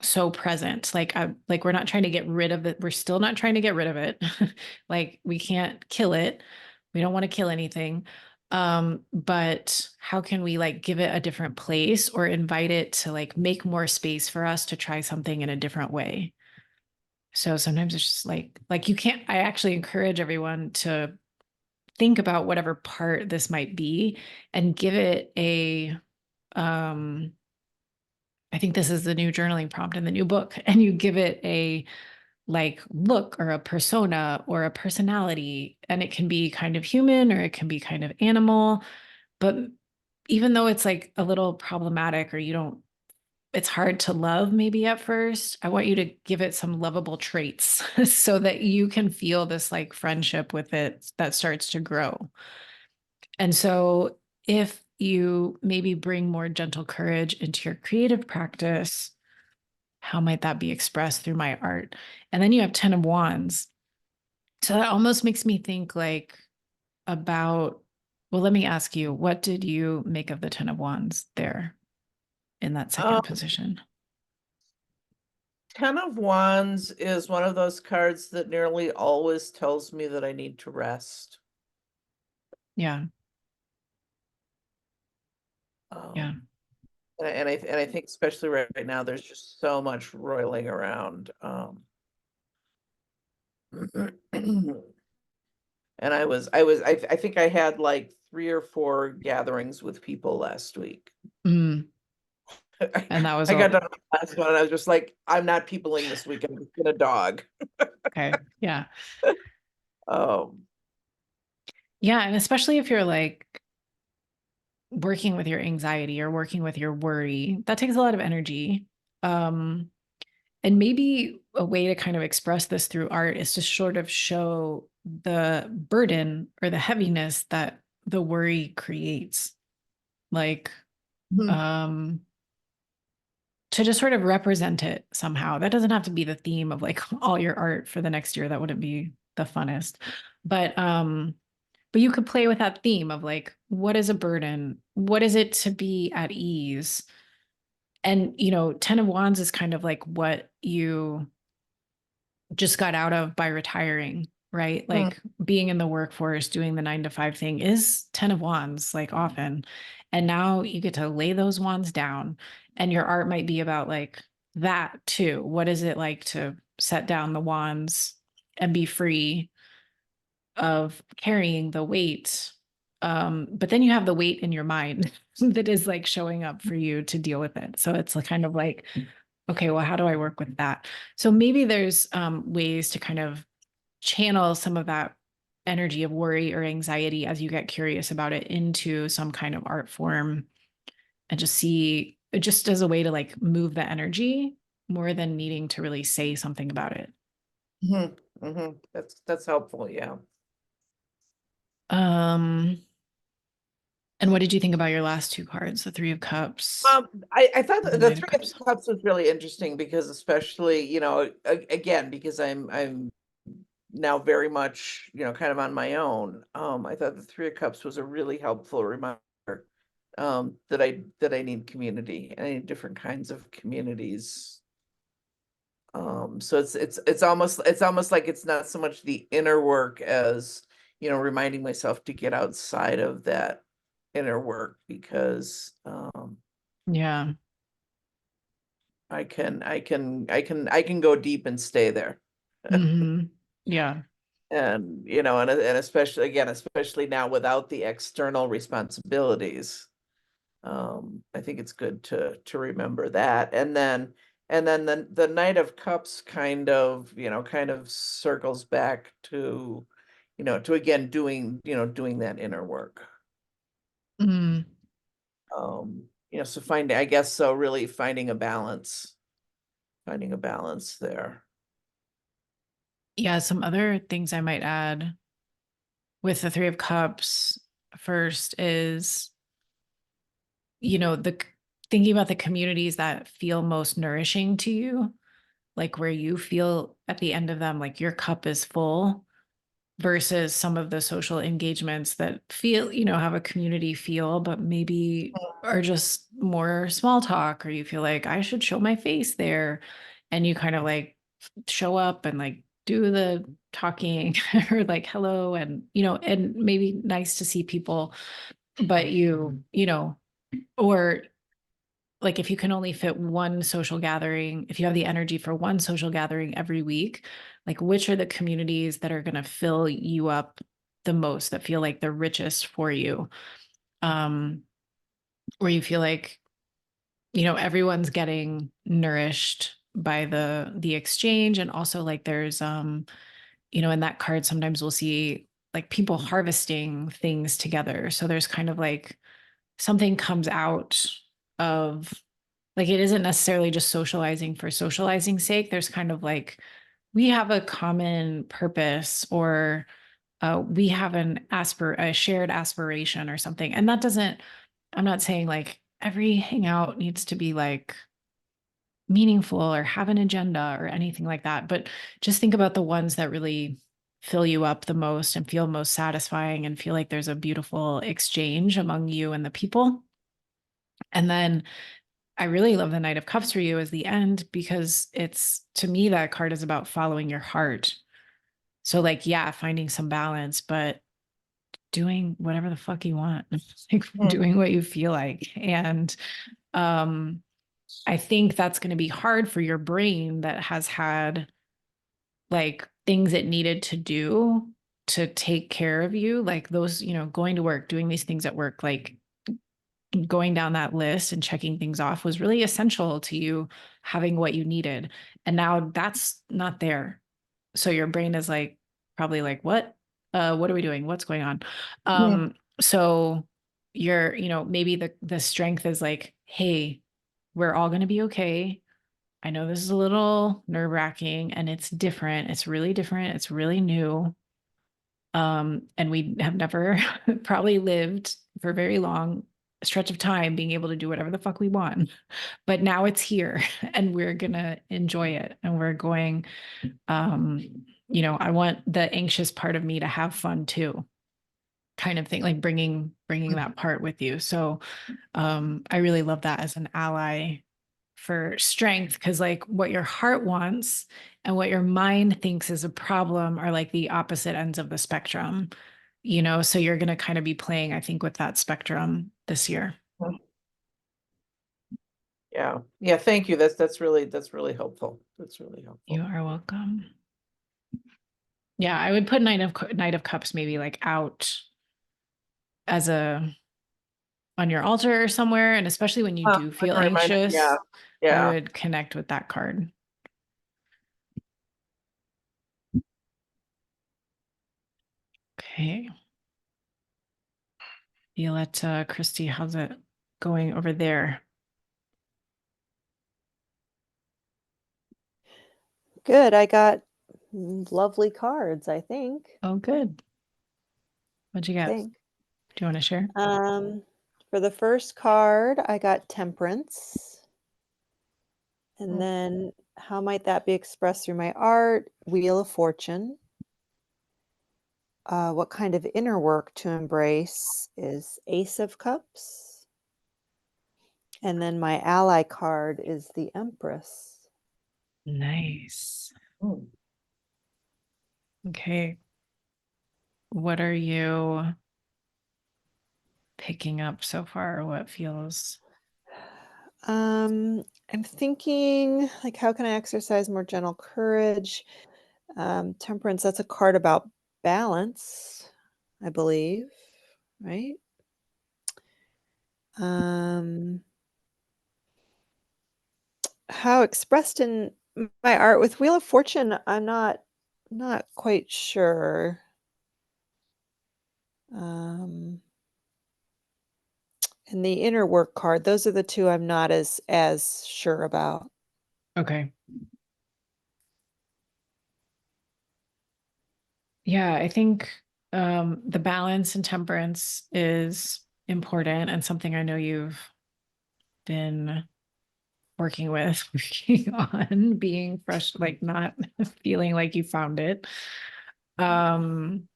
so present. Like we're not trying to get rid of it. We're still not trying to get rid of it. Like we can't kill it. We don't want to kill anything. But how can we like give it a different place or invite it to like make more space for us to try something in a different way? So sometimes it's just like you can't, I actually encourage everyone to think about whatever part this might be and give it a, I think this is the new journaling prompt in the new book, and you give it a like look or a persona or a personality, and it can be kind of human or it can be kind of animal. But even though it's like a little problematic or you don't, it's hard to love maybe at first, I want you to give it some lovable traits so that you can feel this like friendship with it that starts to grow. And so if you maybe bring more gentle courage into your creative practice, how might that be expressed through my art? And then you have 10 of Wands. So that almost makes me think like about, well, let me ask you, what did you make of the 10 of Wands there in that second position? 10 of Wands is one of those cards that nearly always tells me that I need to rest. Yeah. Yeah. And I think especially right now, there's just so much roiling around. And I think I had like 3 or 4 gatherings with people last week. Mm. And that was I got all. done with the last one and I was just like, I'm not peopling this week. I'm just gonna dog. Okay. Yeah. Um, Yeah. And especially if you're like working with your anxiety or working with your worry, that takes a lot of energy. And maybe a way to kind of express this through art is to sort of show the burden or the heaviness that the worry creates. Like, Mhm. to just sort of represent it somehow. That doesn't have to be the theme of like all your art for the next year. That wouldn't be the funnest. But you could play with that theme of like, what is a burden? What is it to be at ease? And, 10 of Wands is kind of like what you just got out of by retiring, right? Like being in the workforce, doing the 9 to 5 thing is 10 of Wands, like often. And now you get to lay those wands down, and your art might be about like that too. What is it like to set down the wands and be free of carrying the weight? But then you have the weight in your mind that is like showing up for you to deal with it. So it's like kind of like, okay, well, how do I work with that? So maybe there's ways to kind of channel some of that energy of worry or anxiety as you get curious about it into some kind of art form, and just see it just as a way to like move the energy more than needing to really say something about it. That's helpful, yeah. And what did you think about your last 2 cards, the 3 of Cups? I thought The the Knight of 3 Cups. of Cups was really interesting because especially, again, because I'm now very much, kind of on my own. I thought the 3 of Cups was a really helpful reminder that I need community. I need different kinds of communities. So it's almost like it's not so much the inner work as, reminding myself to get outside of that inner work because Yeah. I can go deep and stay there. Mhm. Yeah. And and especially now without the external responsibilities. I think it's good to remember that. And then the Knight of Cups kind of circles back to, to again doing that inner work. Mm. So finding, I guess, so really finding a balance there. Yeah, some other things I might add with the 3 of Cups first is, thinking about the communities that feel most nourishing to you, like where you feel at the end of them, like your cup is full. versus some of the social engagements that feel, you know, have a community feel, but maybe are just more small talk, or you feel like I should show my face there. And you kind of like show up and like do the talking or like hello, and, you know, and maybe nice to see people, but you know, or like if you can only fit one social gathering, if you have the energy for one social gathering every week, like which are the communities that are going to fill you up the most, that feel like the richest for you? Where you feel like, you know, everyone's getting nourished by the exchange. And also like there's you know, in that card sometimes we'll see like people harvesting things together. So there's kind of like something comes out of, like, it isn't necessarily just socializing for socializing's sake. There's kind of like, we have a common purpose, or we have a shared aspiration or something. And that doesn't, I'm not saying like every hangout needs to be like meaningful or have an agenda or anything like that, but just think about the ones that really fill you up the most and feel most satisfying and feel like there's a beautiful exchange among you and the people. And then I really love the Knight of Cups for you as the end, because it's, to me, that card is about following your heart. So like, yeah, finding some balance, but doing whatever the fuck you want, like doing what you feel like. And I think that's going to be hard for your brain that has had like things it needed to do to take care of you, like those, you know, going to work, doing these things at work, like going down that list and checking things off was really essential to you having what you needed. And now that's not there. So your brain is like, probably like, what are we doing? What's going on? So you're, you know, maybe the strength is like, hey, we're all going to be okay. I know this is a little nerve-wracking and it's different. It's really different. It's really new. And we have never probably lived for a very long stretch of time being able to do whatever the fuck we want. But now it's here and we're gonna enjoy it. And we're going, you know, I want the anxious part of me to have fun too, kind of thing, like bringing that part with you. So I really love that as an ally for strength, because like what your heart wants and what your mind thinks is a problem are like the opposite ends of the spectrum, you know. So you're going to kind of be playing, I think, with that spectrum this year. Yeah, thank you. That's really helpful. That's really helpful. You are welcome. Yeah, I would put Knight of Cups maybe like out as a on your altar or somewhere, and especially when you do feel anxious, I would connect with that card. Okay. Violetta, Christy, how's it going over there? Good. I got lovely cards, I think. Oh, good. What'd you get? Think. Do you want to share? For the first card, I got Temperance. And then how might that be expressed through my art? Wheel of Fortune. What kind of inner work to embrace is Ace of Cups. And then my ally card is the Empress. Nice. Okay. What are you picking up so far? What feels? I'm thinking, like, how can I exercise more gentle courage? Temperance, that's a card about balance, I believe, right? How expressed in my art with Wheel of Fortune, I'm not quite sure. And the inner work card, those are the two I'm not as sure about. Okay. Yeah, I think the balance and temperance is important, and something I know you've been working on, being fresh, like not feeling like you found it. Um,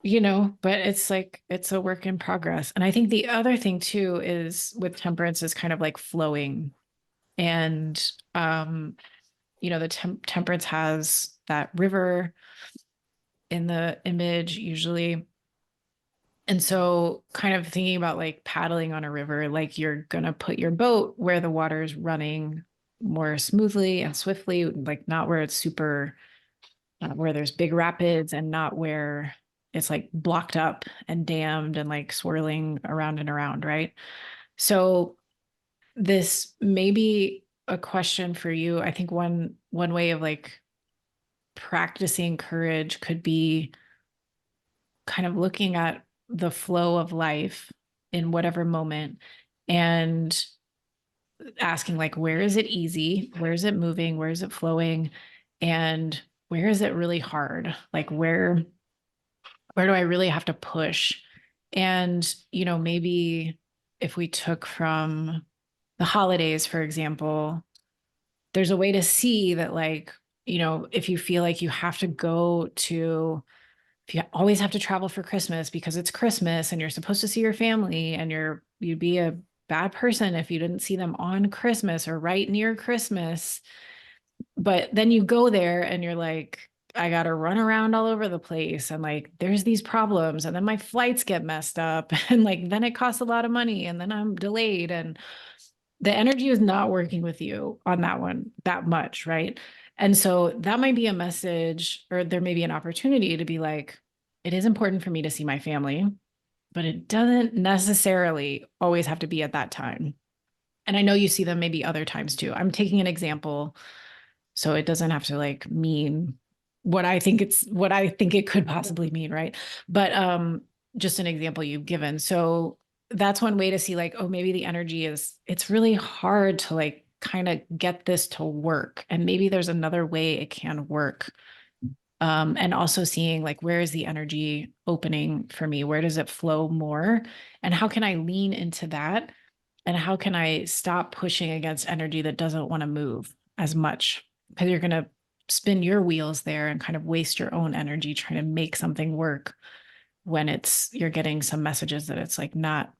you know, but it's like, it's a work in progress. And I think the other thing too is with temperance is kind of like flowing. And, you know, the temperance has that river in the image usually. And so kind of thinking about like paddling on a river, like you're going to put your boat where the water is running more smoothly and swiftly, like not where it's super, where there's big rapids and not where it's like blocked up and dammed and like swirling around and around, right? So this may be a question for you. I think one way of like practicing courage could be kind of looking at the flow of life in whatever moment and asking like, where is it easy? Where is it moving? Where is it flowing? And where is it really hard? Like where do I really have to push? And, you know, maybe if we took from the holidays, for example, there's a way to see that, like, you know, if you feel like you have to go to, if you always have to travel for Christmas because it's Christmas and you're supposed to see your family and you'd be a bad person if you didn't see them on Christmas or right near Christmas. But then you go there and you're like, I got to run around all over the place and like there's these problems and then my flights get messed up and like then it costs a lot of money and then I'm delayed and the energy is not working with you on that one that much, right? And so that might be a message, or there may be an opportunity to be like, it is important for me to see my family, but it doesn't necessarily always have to be at that time. And I know you see them maybe other times too. I'm taking an example, so it doesn't have to like mean what I think it could possibly mean, right? But just an example you've given. So that's one way to see like, oh, maybe the energy is, it's really hard to like kind of get this to work. And maybe there's another way it can work. And also seeing like, where is the energy opening for me? Where does it flow more? And how can I lean into that? And how can I stop pushing against energy that doesn't want to move as much? Because you're going to spin your wheels there and kind of waste your own energy trying to make something work when you're getting some messages that it's like not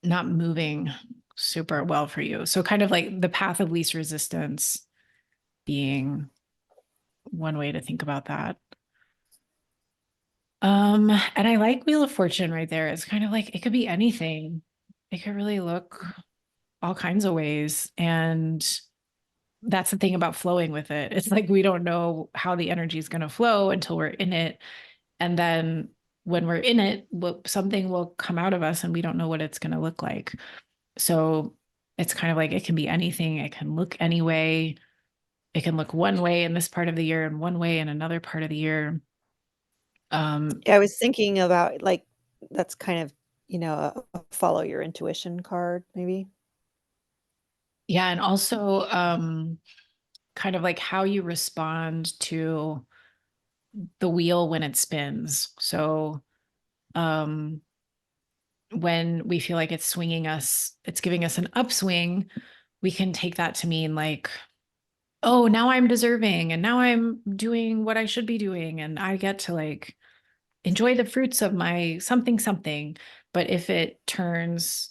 moving super well for you. So kind of like the path of least resistance being one way to think about that. And I like Wheel of Fortune right there. It's kind of like it could be anything. It could really look all kinds of ways. And that's the thing about flowing with it. It's like we don't know how the energy is going to flow until we're in it. And then when we're in it, something will come out of us and we don't know what it's going to look like. So it's kind of like it can be anything. It can look any way. It can look one way in this part of the year and one way in another part of the year. Yeah, I was thinking about like that's kind of, you know, a follow your intuition card, maybe. Yeah. And also kind of like how you respond to the wheel when it spins. So when we feel like it's swinging us, it's giving us an upswing, we can take that to mean like, oh, now I'm deserving and now I'm doing what I should be doing and I get to like enjoy the fruits of my something something. But if it turns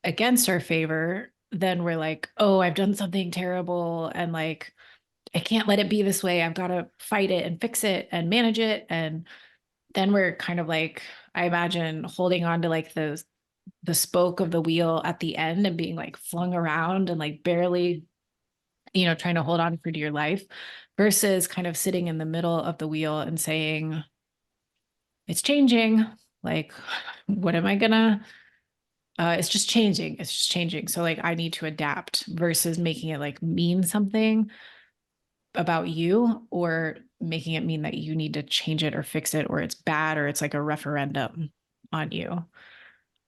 against our favor, then we're like, oh, I've done something terrible and like I can't let it be this way. I've got to fight it and fix it and manage it. And then we're kind of like, I imagine holding on to like the spoke of the wheel at the end and being like flung around and like barely, you know, trying to hold on for dear life versus kind of sitting in the middle of the wheel and saying, it's changing. Like, what am I gonna? It's just changing. It's just changing. So like I need to adapt versus making it like mean something about you or making it mean that you need to change it or fix it or it's bad or it's like a referendum on you.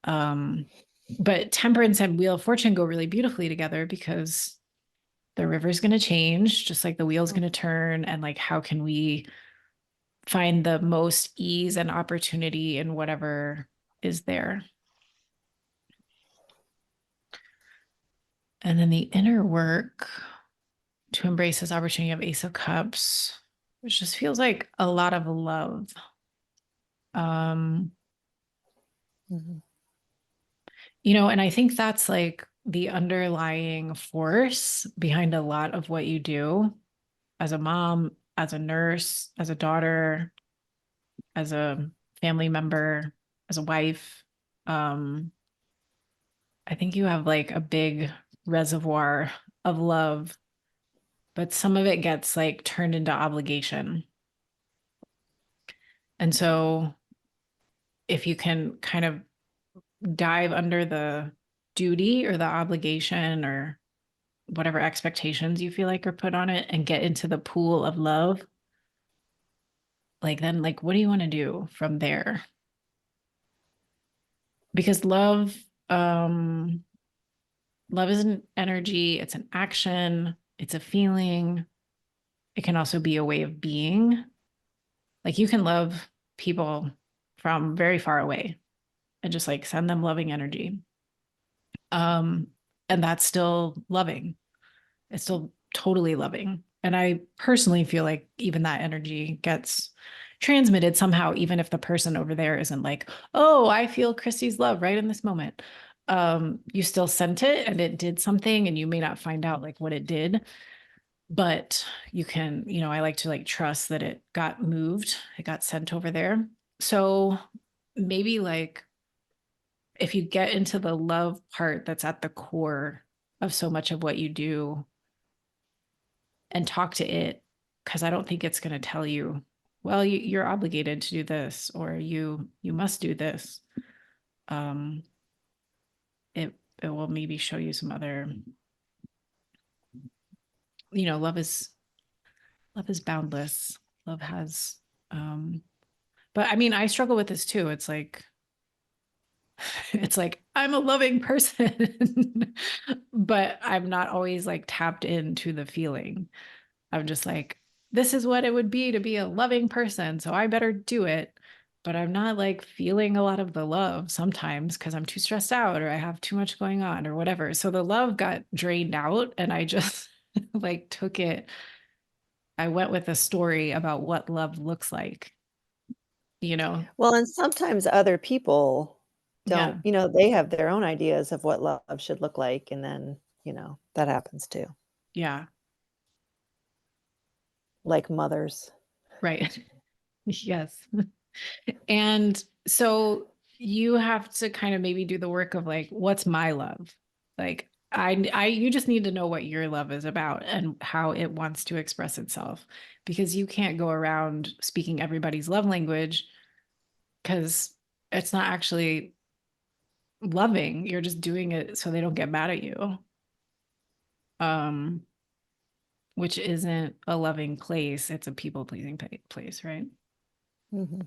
But temperance and Wheel of Fortune go really beautifully together because the river's going to change, just like the wheel's going to turn. And like, how can we find the most ease and opportunity in whatever is there? And then the inner work, to embrace this opportunity of Ace of Cups, which just feels like a lot of love. Um, Mhm. you know, and I think that's like the underlying force behind a lot of what you do as a mom, as a nurse, as a daughter, as a family member, as a wife. I think you have like a big reservoir of love, but some of it gets like turned into obligation. And so if you can kind of dive under the duty or the obligation or whatever expectations you feel like are put on it and get into the pool of love, like then like what do you want to do from there? Because love is an energy, it's an action, it's a feeling. It can also be a way of being. Like you can love people from very far away and just like send them loving energy. Um, and that's still loving. It's still totally loving. And I personally feel like even that energy gets transmitted somehow, even if the person over there isn't like, oh, I feel Christy's love right in this moment. You still sent it and it did something, and you may not find out like what it did, but you can, you know, I like to like trust that it got moved, it got sent over there. So maybe like if you get into the love part that's at the core of so much of what you do and talk to it, because I don't think it's going to tell you, well, you're obligated to do this or you must do this. Um, it will maybe show you some other, you know, love is boundless. Love has, but I mean, I struggle with this too. It's like, it's like I'm a loving person, but I'm not always like tapped into the feeling. I'm just like, this is what it would be to be a loving person, so I better do it. But I'm not like feeling a lot of the love sometimes because I'm too stressed out or I have too much going on or whatever. So the love got drained out and I just like took it. I went with a story about what love looks like, you know? Well, and sometimes other people Yeah. don't, they have their own ideas of what love should look like. And then, that happens too, Yeah. like mothers. Right. Yes. And so you have to kind of maybe do the work of like, what's my love? Like, you just need to know what your love is about and how it wants to express itself, because you can't go around speaking everybody's love language because it's not actually loving. You're just doing it so they don't get mad at you. Um, which isn't a loving place. It's a people pleasing place, right? Mhm.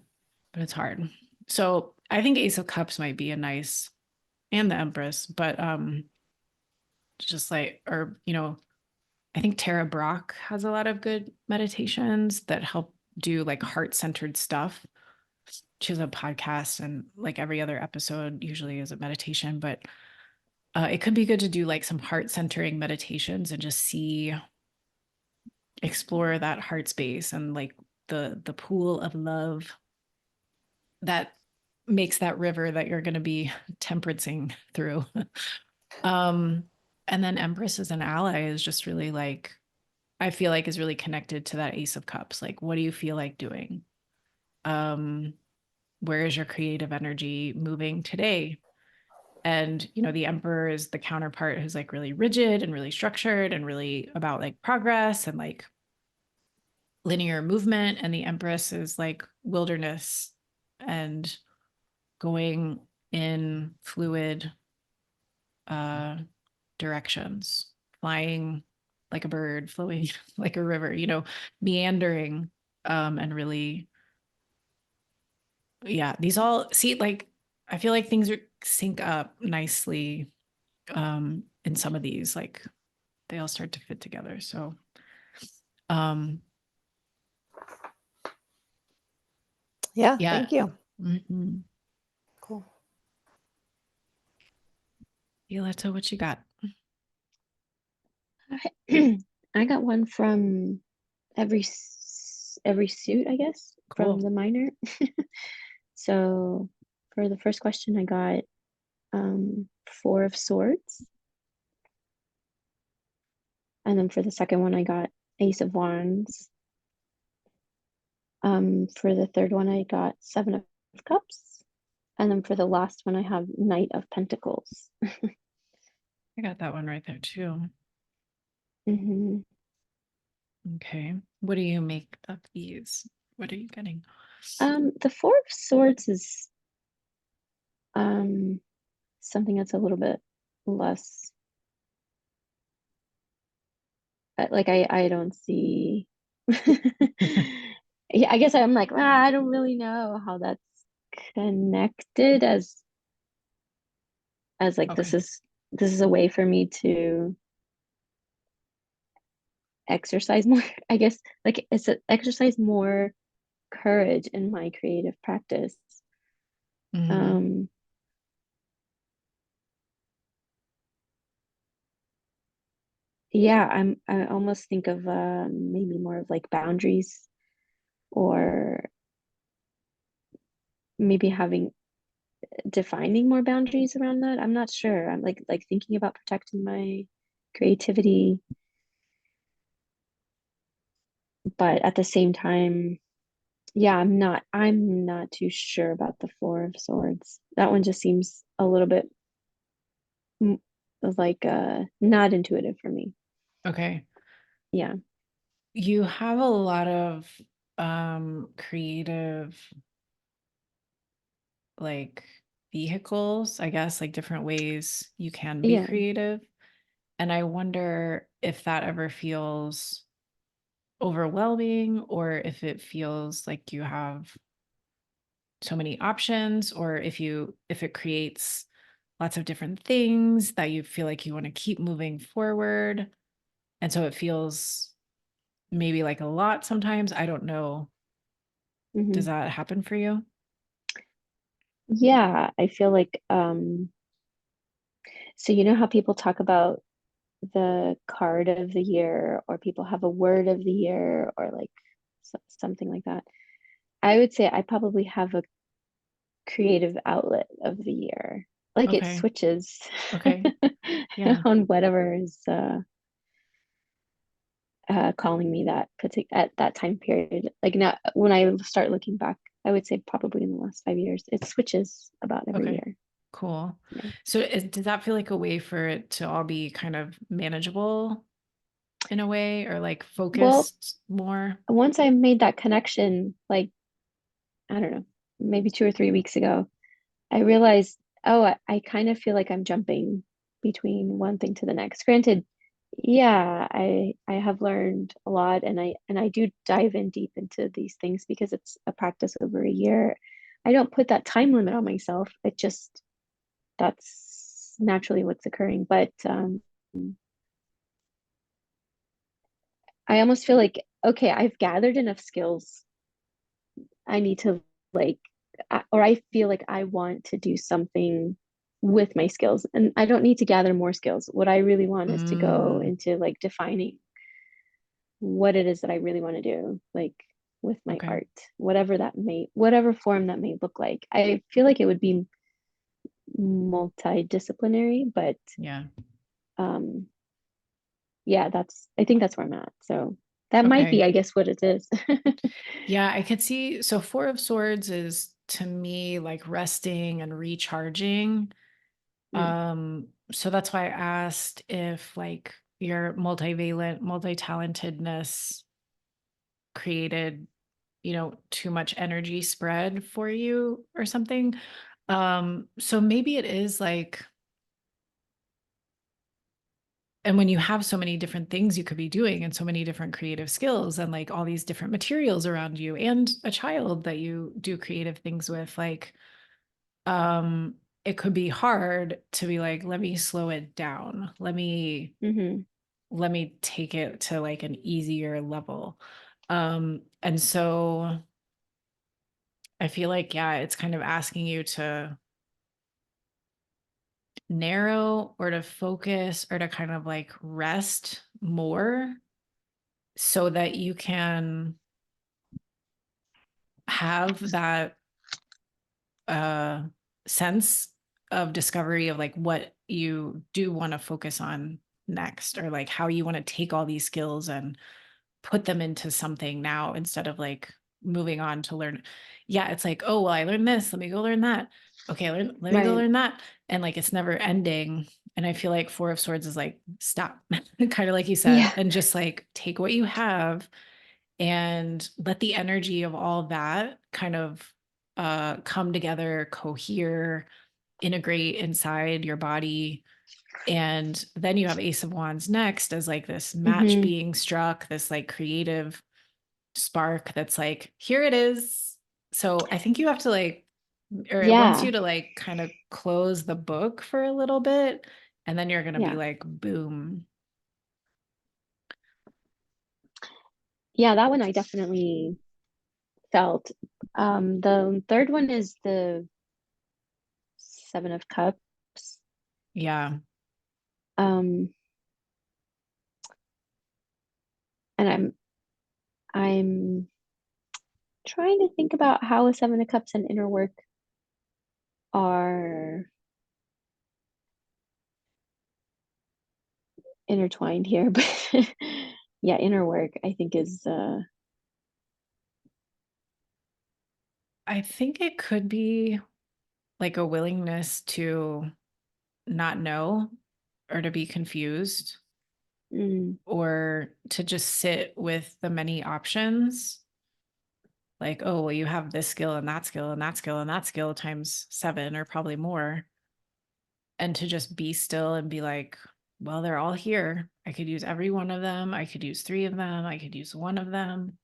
But it's hard. So I think Ace of Cups might be a nice, and the Empress, but just like, or you know, I think Tara Brach has a lot of good meditations that help do like heart-centered stuff. She has a podcast, and like every other episode usually is a meditation, but it could be good to do like some heart-centering meditations and just explore that heart space and like the pool of love that makes that river that you're going to be temperancing through. um and then Empress as an ally is just really like, I feel like is really connected to that Ace of Cups. Like, what do you feel like doing? um where is your creative energy moving today? And you know, the Emperor is the counterpart who's like really rigid and really structured and really about like progress and like linear movement, and the Empress is like wilderness and going in fluid uh directions, flying like a bird, flowing like a river, you know, meandering, and really, yeah, these all see like, I feel like things are sync up nicely in some of these, like they all start to fit together. So um Yeah. yeah. Thank you. Mhm. Cool. Violetta, what you got? I got one from every suit, I guess, Cool. from the minor. So for the first question, I got 4 of Swords. And then for the second one, I got Ace of Wands. For the third one, I got 7 of Cups. And then for the last one, I have Knight of Pentacles. I got that one right there too. hmm Okay. What do you make of these? What are you getting? The 4 of Swords is something that's a little bit less like I don't see yeah, I guess I'm like, I don't really know how that's connected as like Okay. this is a way for me to exercise more, I guess, like it's a, exercise more courage in my creative practice. Mhm. Um yeah, I almost think of maybe more of like boundaries or maybe having defining more boundaries around that. I'm not sure. I'm like thinking about protecting my creativity, but at the same time, yeah, I'm not too sure about the 4 of Swords. That one just seems a little bit mm, like not intuitive for me. Okay. Yeah. You have a lot of creative like vehicles, I guess, like different ways you can be Yeah. creative. And I wonder if that ever feels overwhelming or if it feels like you have so many options or if it creates lots of different things that you feel like you want to keep moving forward. And so it feels maybe like a lot sometimes. I don't know. Does hmm that happen for you? Yeah, I feel like so you know how people talk about the card of the year or people have a word of the year or like something like that. I would say I probably have a creative outlet of the year. Like it Okay. switches Okay. Yeah. on whatever is calling me that at that time period. Like now, when I start looking back, I would say probably in the last 5 years, it switches about every Okay. year. Cool. Yeah. So does that feel like a way for it to all be kind of manageable in a way or like Well, focused more? once I made that connection, like I don't know, maybe 2 or 3 weeks ago, I realized, oh, I kind of feel like I'm jumping between one thing to the next. Granted, yeah, I have learned a lot and I do dive in deep into these things because it's a practice over a year. I don't put that time limit on myself. It just that's naturally what's occurring. But I almost feel like, okay, I've gathered enough skills. I need to like or I feel like I want to do something with my skills and I don't need to gather more skills. What I really want is to go Mm, into like defining what it is that I really want to do, like with my okay. art, whatever form that may look like. I feel like it would be multidisciplinary, but Yeah. um yeah, I think that's where I'm at. So that might be, Okay. I guess, what it is. Yeah, I could see. So Four of Swords is to me like resting and recharging. Mm, So that's why I asked if like your multivalent, multi-talentedness created, too much energy spread for you or something. So maybe it is like, and when you have so many different things you could be doing and so many different creative skills and like all these different materials around you and a child that you do creative things with, like, it could be hard to be like, let me slow it down. hmm Let me take it to like an easier level. And so I feel like, yeah, it's kind of asking you to narrow or to focus or to kind of like rest more so that you can have that sense of discovery of like what you do want to focus on next, or like how you want to take all these skills and put them into something now instead of like moving on to learn. Yeah, it's like, oh, well, I learned this, let me go learn that. Okay, let me go Right. learn that. And like it's never ending. And I feel like Four of Swords is like, stop, kind of like you said, Yeah. and just like take what you have and let the energy of all that kind of come together, cohere, integrate inside your body. And then you have Ace of Wands next as like this match Hmm. being struck, this like creative spark that's like, here it is. So I think you have to like, or it wants Yeah. you to like kind of close the book for a little bit. And then you're going to be Yeah. like, boom. Yeah, that one I definitely felt. The third one is the Seven of Cups. Yeah. Um, and I'm trying to think about how a Seven of Cups and inner work are intertwined here, but yeah, inner work I think is I think it could be like a willingness to not know or to be confused mm, or to just sit with the many options. Like, oh, well, you have this skill and that skill and that skill and that skill times 7 or probably more. And to just be still and be like, well, they're all here. I could use every one of them. I could use 3 of them. I could use 1 of them.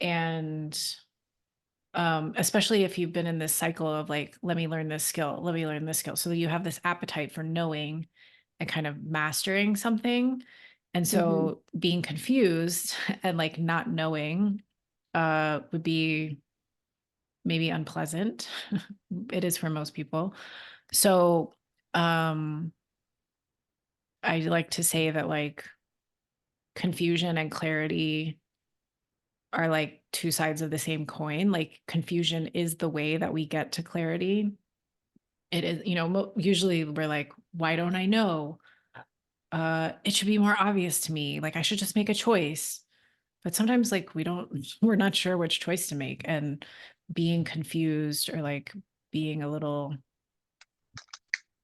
And especially if you've been in this cycle of like, let me learn this skill, let me learn this skill. So you have this appetite for knowing and kind of mastering something. And mhm. so being confused and like not knowing would be maybe unpleasant. It is for most people. So I like to say that like confusion and clarity are like two sides of the same coin. Like confusion is the way that we get to clarity. It is, you know, usually we're like, why don't I know? It should be more obvious to me. Like I should just make a choice. But sometimes like we're not sure which choice to make. And being confused or like being a little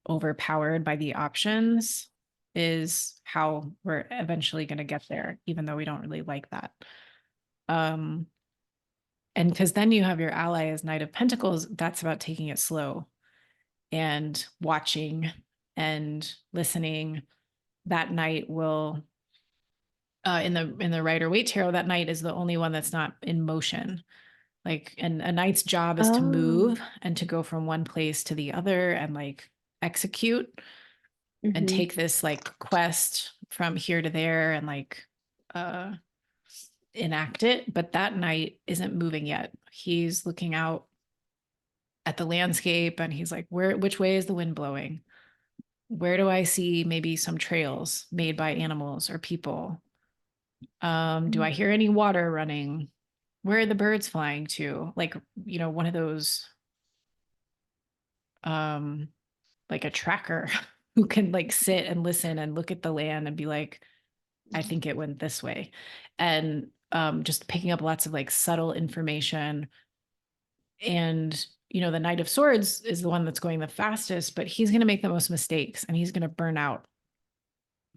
overpowered by the options is how we're eventually going to get there, even though we don't really like that. And because then you have your ally as Knight of Pentacles, that's about taking it slow and watching and listening. That knight will in the Rider-Waite tarot, that knight is the only one that's not in motion. Like, and a knight's job is to Oh, move and to go from one place to the other and like execute and mhm. take this like quest from here to there and like enact it. But that knight isn't moving yet. He's looking out at the landscape and he's like, which way is the wind blowing? Where do I see maybe some trails made by animals or people? Do I hear any water running? Where are the birds flying to? Like, you know, one of those like a tracker who can like sit and listen and look at the land and be like, I think it went this way. And just picking up lots of like subtle information. And, you know, the Knight of Swords is the one that's going the fastest, but he's going to make the most mistakes and he's going to burn out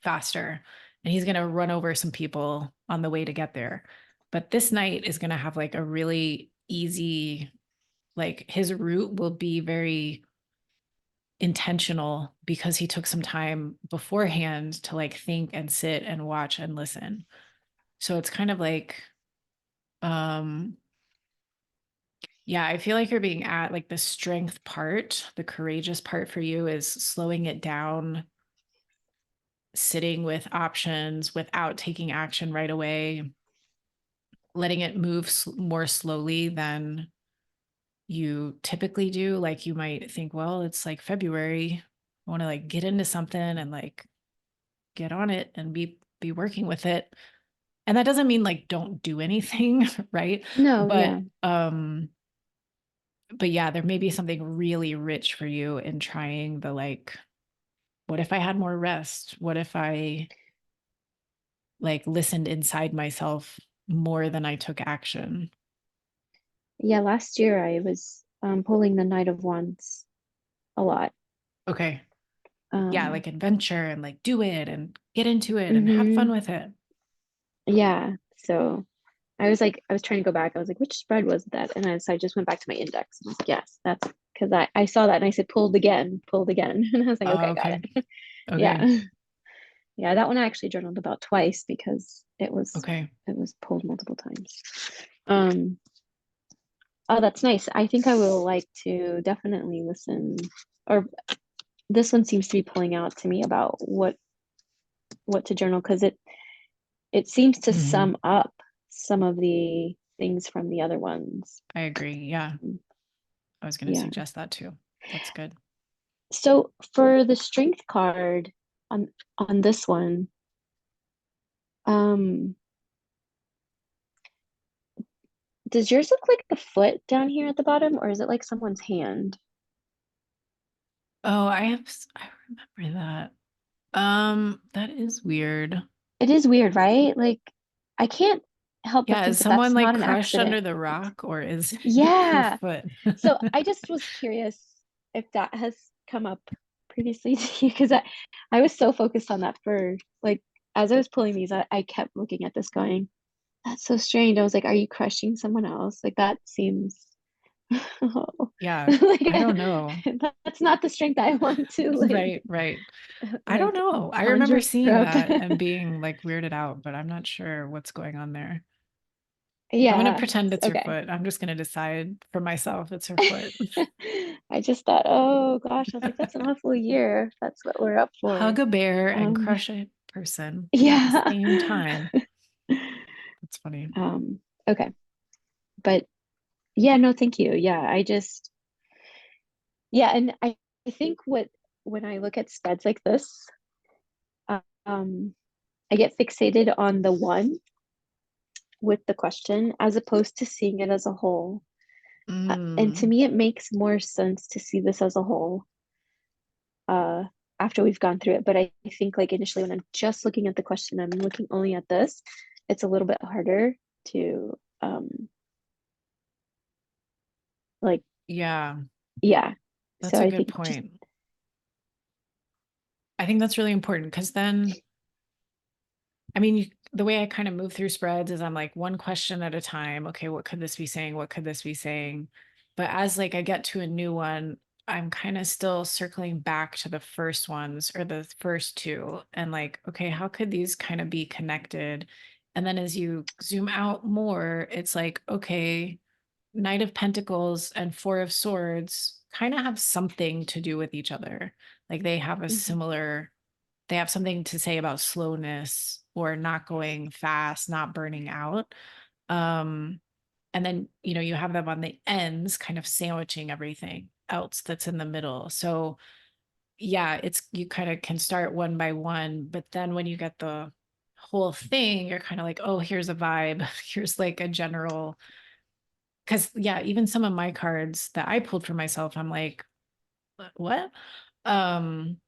faster and he's going to run over some people on the way to get there. But this knight is going to have like a really easy, like his route will be very intentional because he took some time beforehand to like think and sit and watch and listen. So it's kind of like, yeah, I feel like you're being at like the strength part, the courageous part for you is slowing it down, sitting with options without taking action right away, letting it move more slowly than you typically do. Like you might think, well, it's like February. I want to like get into something and like get on it and be working with it. And that doesn't mean like don't do anything, right? No, But yeah. but yeah, there may be something really rich for you in trying the like, what if I had more rest? What if I like listened inside myself more than I took action? Yeah, last year I was pulling the Knight of Wands a lot. Okay. Yeah, Um, like adventure and like do it and get into it and have fun mhm. with it. Yeah. So I was trying to go back. I was like, which spread was that? So I just went back to my index. And I was like, yes, that's because I saw that and I said pulled again. And I was like, okay, got Okay. it. Okay. Yeah. Yeah, that one I actually journaled about twice because Okay. it was pulled multiple times. Um, oh, that's nice. I think I will like to definitely listen, or this one seems to be pulling out to me about what to journal because it seems to Mhm. sum up some of the things from the other ones. I agree. Yeah. I was going to Yeah. suggest that too. That's good. So for the strength card on this one, um, does yours look like the foot down here at the bottom, or is it like someone's hand? Oh, I remember that. That is weird. It is weird, right? Like I can't help but Yeah, is think that someone that's like not an crushed under accident. the rock or is your Yeah. foot? So I just was curious if that has come up previously to you because I was so focused on that for like as I was pulling these, I kept looking at this going, that's so strange. I was like, are you crushing someone else? Like that seems Yeah, like I don't know. that's not the strength I want to Right, right. I don't like know. I remember conjure seeing up. that and being like weirded out, but I'm not sure what's going on there. I'm gonna Yeah. pretend it's her Okay. foot. I'm just gonna decide for myself it's her foot. I just thought, oh gosh, I was like, that's an awful year. If that's what we're up for. Hug a bear and Um, crush a person at the yeah. same time. That's funny. Um, okay. But yeah, no, thank you. Yeah, yeah, and I think when I look at spreads like this, um, I get fixated on the one with the question as opposed to seeing it as a whole. And to Mm, me, it makes more sense to see this as a whole uh, after we've gone through it. But I think like initially when I'm just looking at the question, I'm looking only at this, it's a little bit harder to like, yeah, yeah. So that's a I good think just point. I think that's really important because then, I mean, the way I kind of move through spreads is I'm like one question at a time. Okay, what could this be saying? What could this be saying? But as like I get to a new one, I'm kind of still circling back to the first ones or the first two and like, okay, how could these kind of be connected? And then as you zoom out more, it's like, okay, Knight of Pentacles and Four of Swords kind of have something to do with each other. Like they have a mhm, similar, they have something to say about slowness or not going fast, not burning out. Um, and then, you know, you have them on the ends kind of sandwiching everything else that's in the middle. So yeah, it's you kind of can start one by one, but then when you get the whole thing, you're kind of like, oh, here's a vibe. Here's like a general, because yeah, even some of my cards that I pulled for myself, I'm like, what? Um,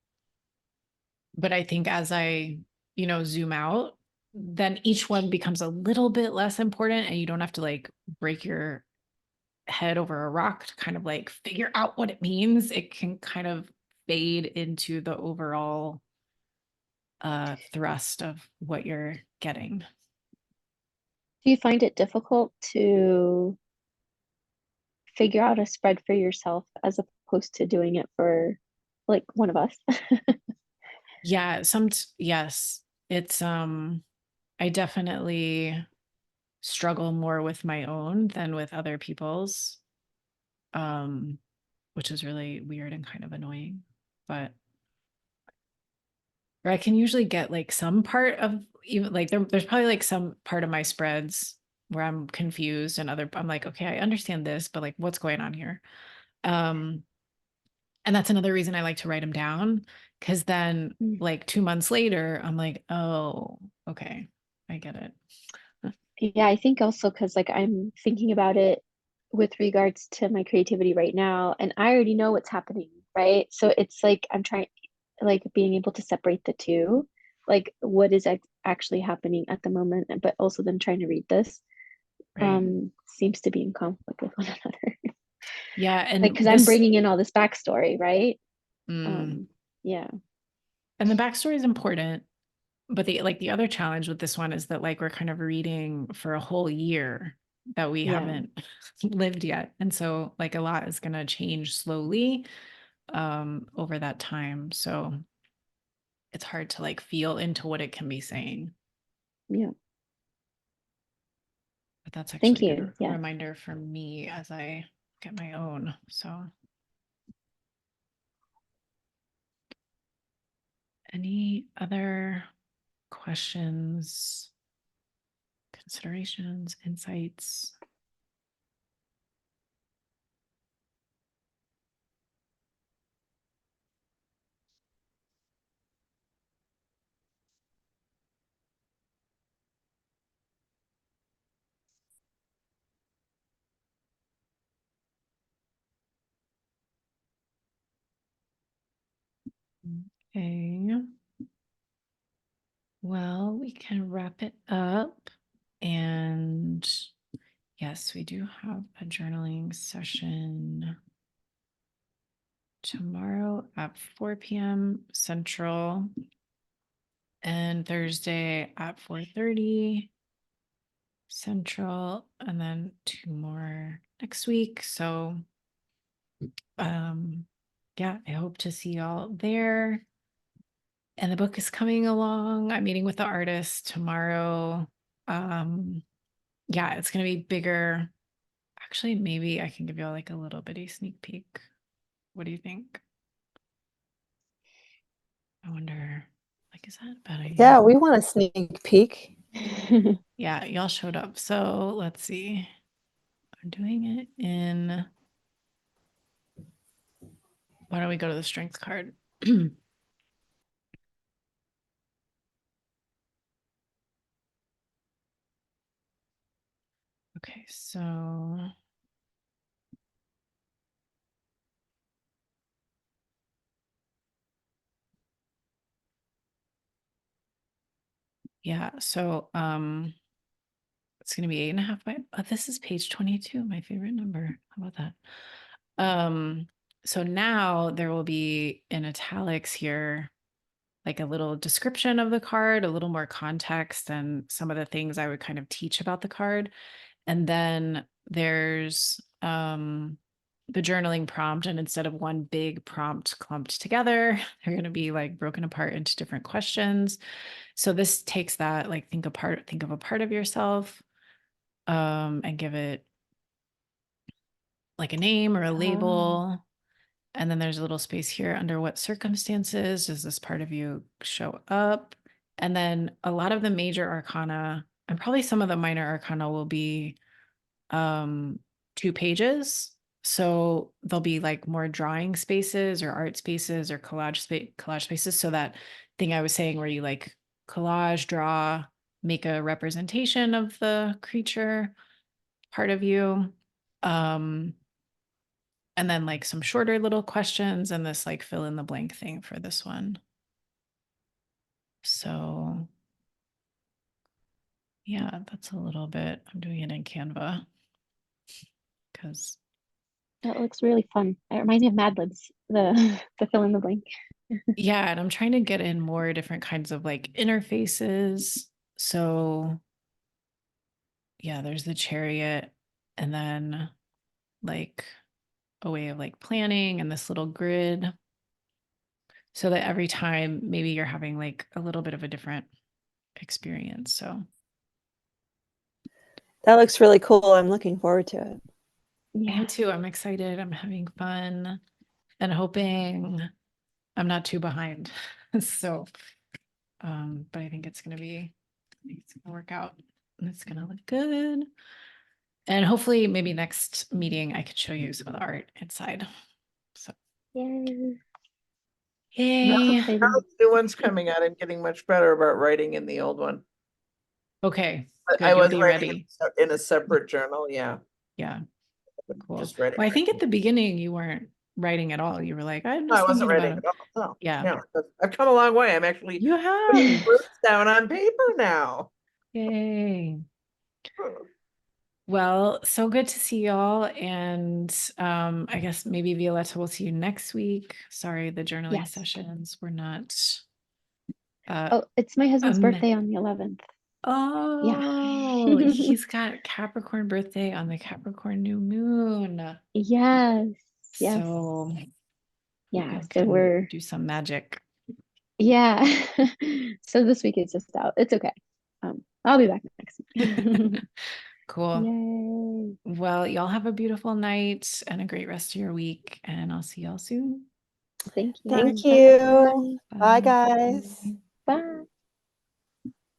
but I think as I, you know, zoom out, then each one becomes a little bit less important and you don't have to like break your head over a rock to kind of like figure out what it means. It can kind of fade into the overall thrust of what you're getting. do you find it difficult to figure out a spread for yourself as opposed to doing it for like one of us? Yeah, yes. It's I definitely struggle more with my own than with other people's, um, which is really weird and kind of annoying. But or I can usually get like some part of even like there's probably like some part of my spreads where I'm confused and other I'm like, okay, I understand this, but like what's going on here? Um, and that's another reason I like to write them down because then Mm, like 2 months later, I'm like, oh, okay. I get it. Yeah, I think also because like I'm thinking about it with regards to my creativity right now, and I already know what's happening, right? So it's like I'm trying, like being able to separate the two, like what is actually happening at the moment, but also then trying to read this Right. seems to be in conflict with one another. Yeah, Like and because I'm bringing in all this backstory, right? Mm, Yeah. and the backstory is important, but the other challenge with this one is that like we're kind of reading for a whole year that we Yeah. haven't lived yet. And so like a lot is going to change slowly over that time. So it's hard to like feel into what it can be saying. Yeah. But that's Thank actually a you. good Yeah. reminder for me as I get my own. So any other questions, considerations, insights? Okay. Well, we can wrap it up. And yes, we do have a journaling session tomorrow at 4 p.m. Central and Thursday at 4:30 Central, and then 2 more next week. So yeah, I hope to see y'all there. And the book is coming along. I'm meeting with the artist tomorrow. Yeah, it's gonna be bigger. Actually, maybe I can give y'all like a little bitty sneak peek. What do you think? I wonder, like, is that a bad idea? Yeah, we want a sneak peek. Yeah, y'all showed up. So let's see. I'm doing it in. Why don't we go to the strength card? Okay, so yeah, so it's gonna be 8.5 by this is page 22, my favorite number. How about that? So now there will be in italics here like a little description of the card, a little more context and some of the things I would kind of teach about the card. And then there's the journaling prompt, and instead of one big prompt clumped together, they're going to be like broken apart into different questions. So this takes that, like think of a part of yourself, and give it like a name or a Oh. label. And then there's a little space here under what circumstances does this part of you show up? And then a lot of the major arcana and probably some of the minor arcana will be 2 pages. So there'll be like more drawing spaces or art spaces or collage spaces. So that thing I was saying where you like collage, draw, make a representation of the creature part of you. And then like some shorter little questions and this like fill in the blank thing for this one. So yeah, that's a little bit, I'm doing it in Canva because That looks really fun. It reminds me of Mad Libs, the fill in the blank. yeah, and I'm trying to get in more different kinds of like interfaces. So yeah, there's the chariot and then like a way of like planning and this little grid so that every time maybe you're having like a little bit of a different experience. So That looks really cool. I'm looking forward to it. I Yeah. am too. I'm excited. I'm having fun and hoping I'm not too behind. So, but I think it's gonna work out and it's gonna look good. And hopefully maybe next meeting I could show you some of the art inside. So Yay. yay. Exciting. How the new one's coming out and getting much better about writing in the old one. Okay, But good. I You'll was be writing ready. in a separate journal, yeah. Yeah, cool. Just writing. Well, I think at the beginning you weren't writing at all. You were like, I'm No, I just wasn't thinking writing about at all. No, Yeah. no. I've come a long way. I'm actually You putting have. words down on paper now. Yay. Well, so good to see y'all. And I guess maybe Violetta will see you next week. Sorry, the journaling Yes. sessions were not. Oh, it's my husband's Um, birthday on the 11th. Oh, he's got Capricorn birthday on the Capricorn new moon. Yes. Yes. So Yeah. y'all So can we're, do some magic. yeah. So this week is just out. It's okay. I'll be back next week. Cool. Yay. Well, y'all have a beautiful night and a great rest of your week, and I'll see y'all soon. Thank you. Thank Bye, you. everyone. Bye, guys. Bye.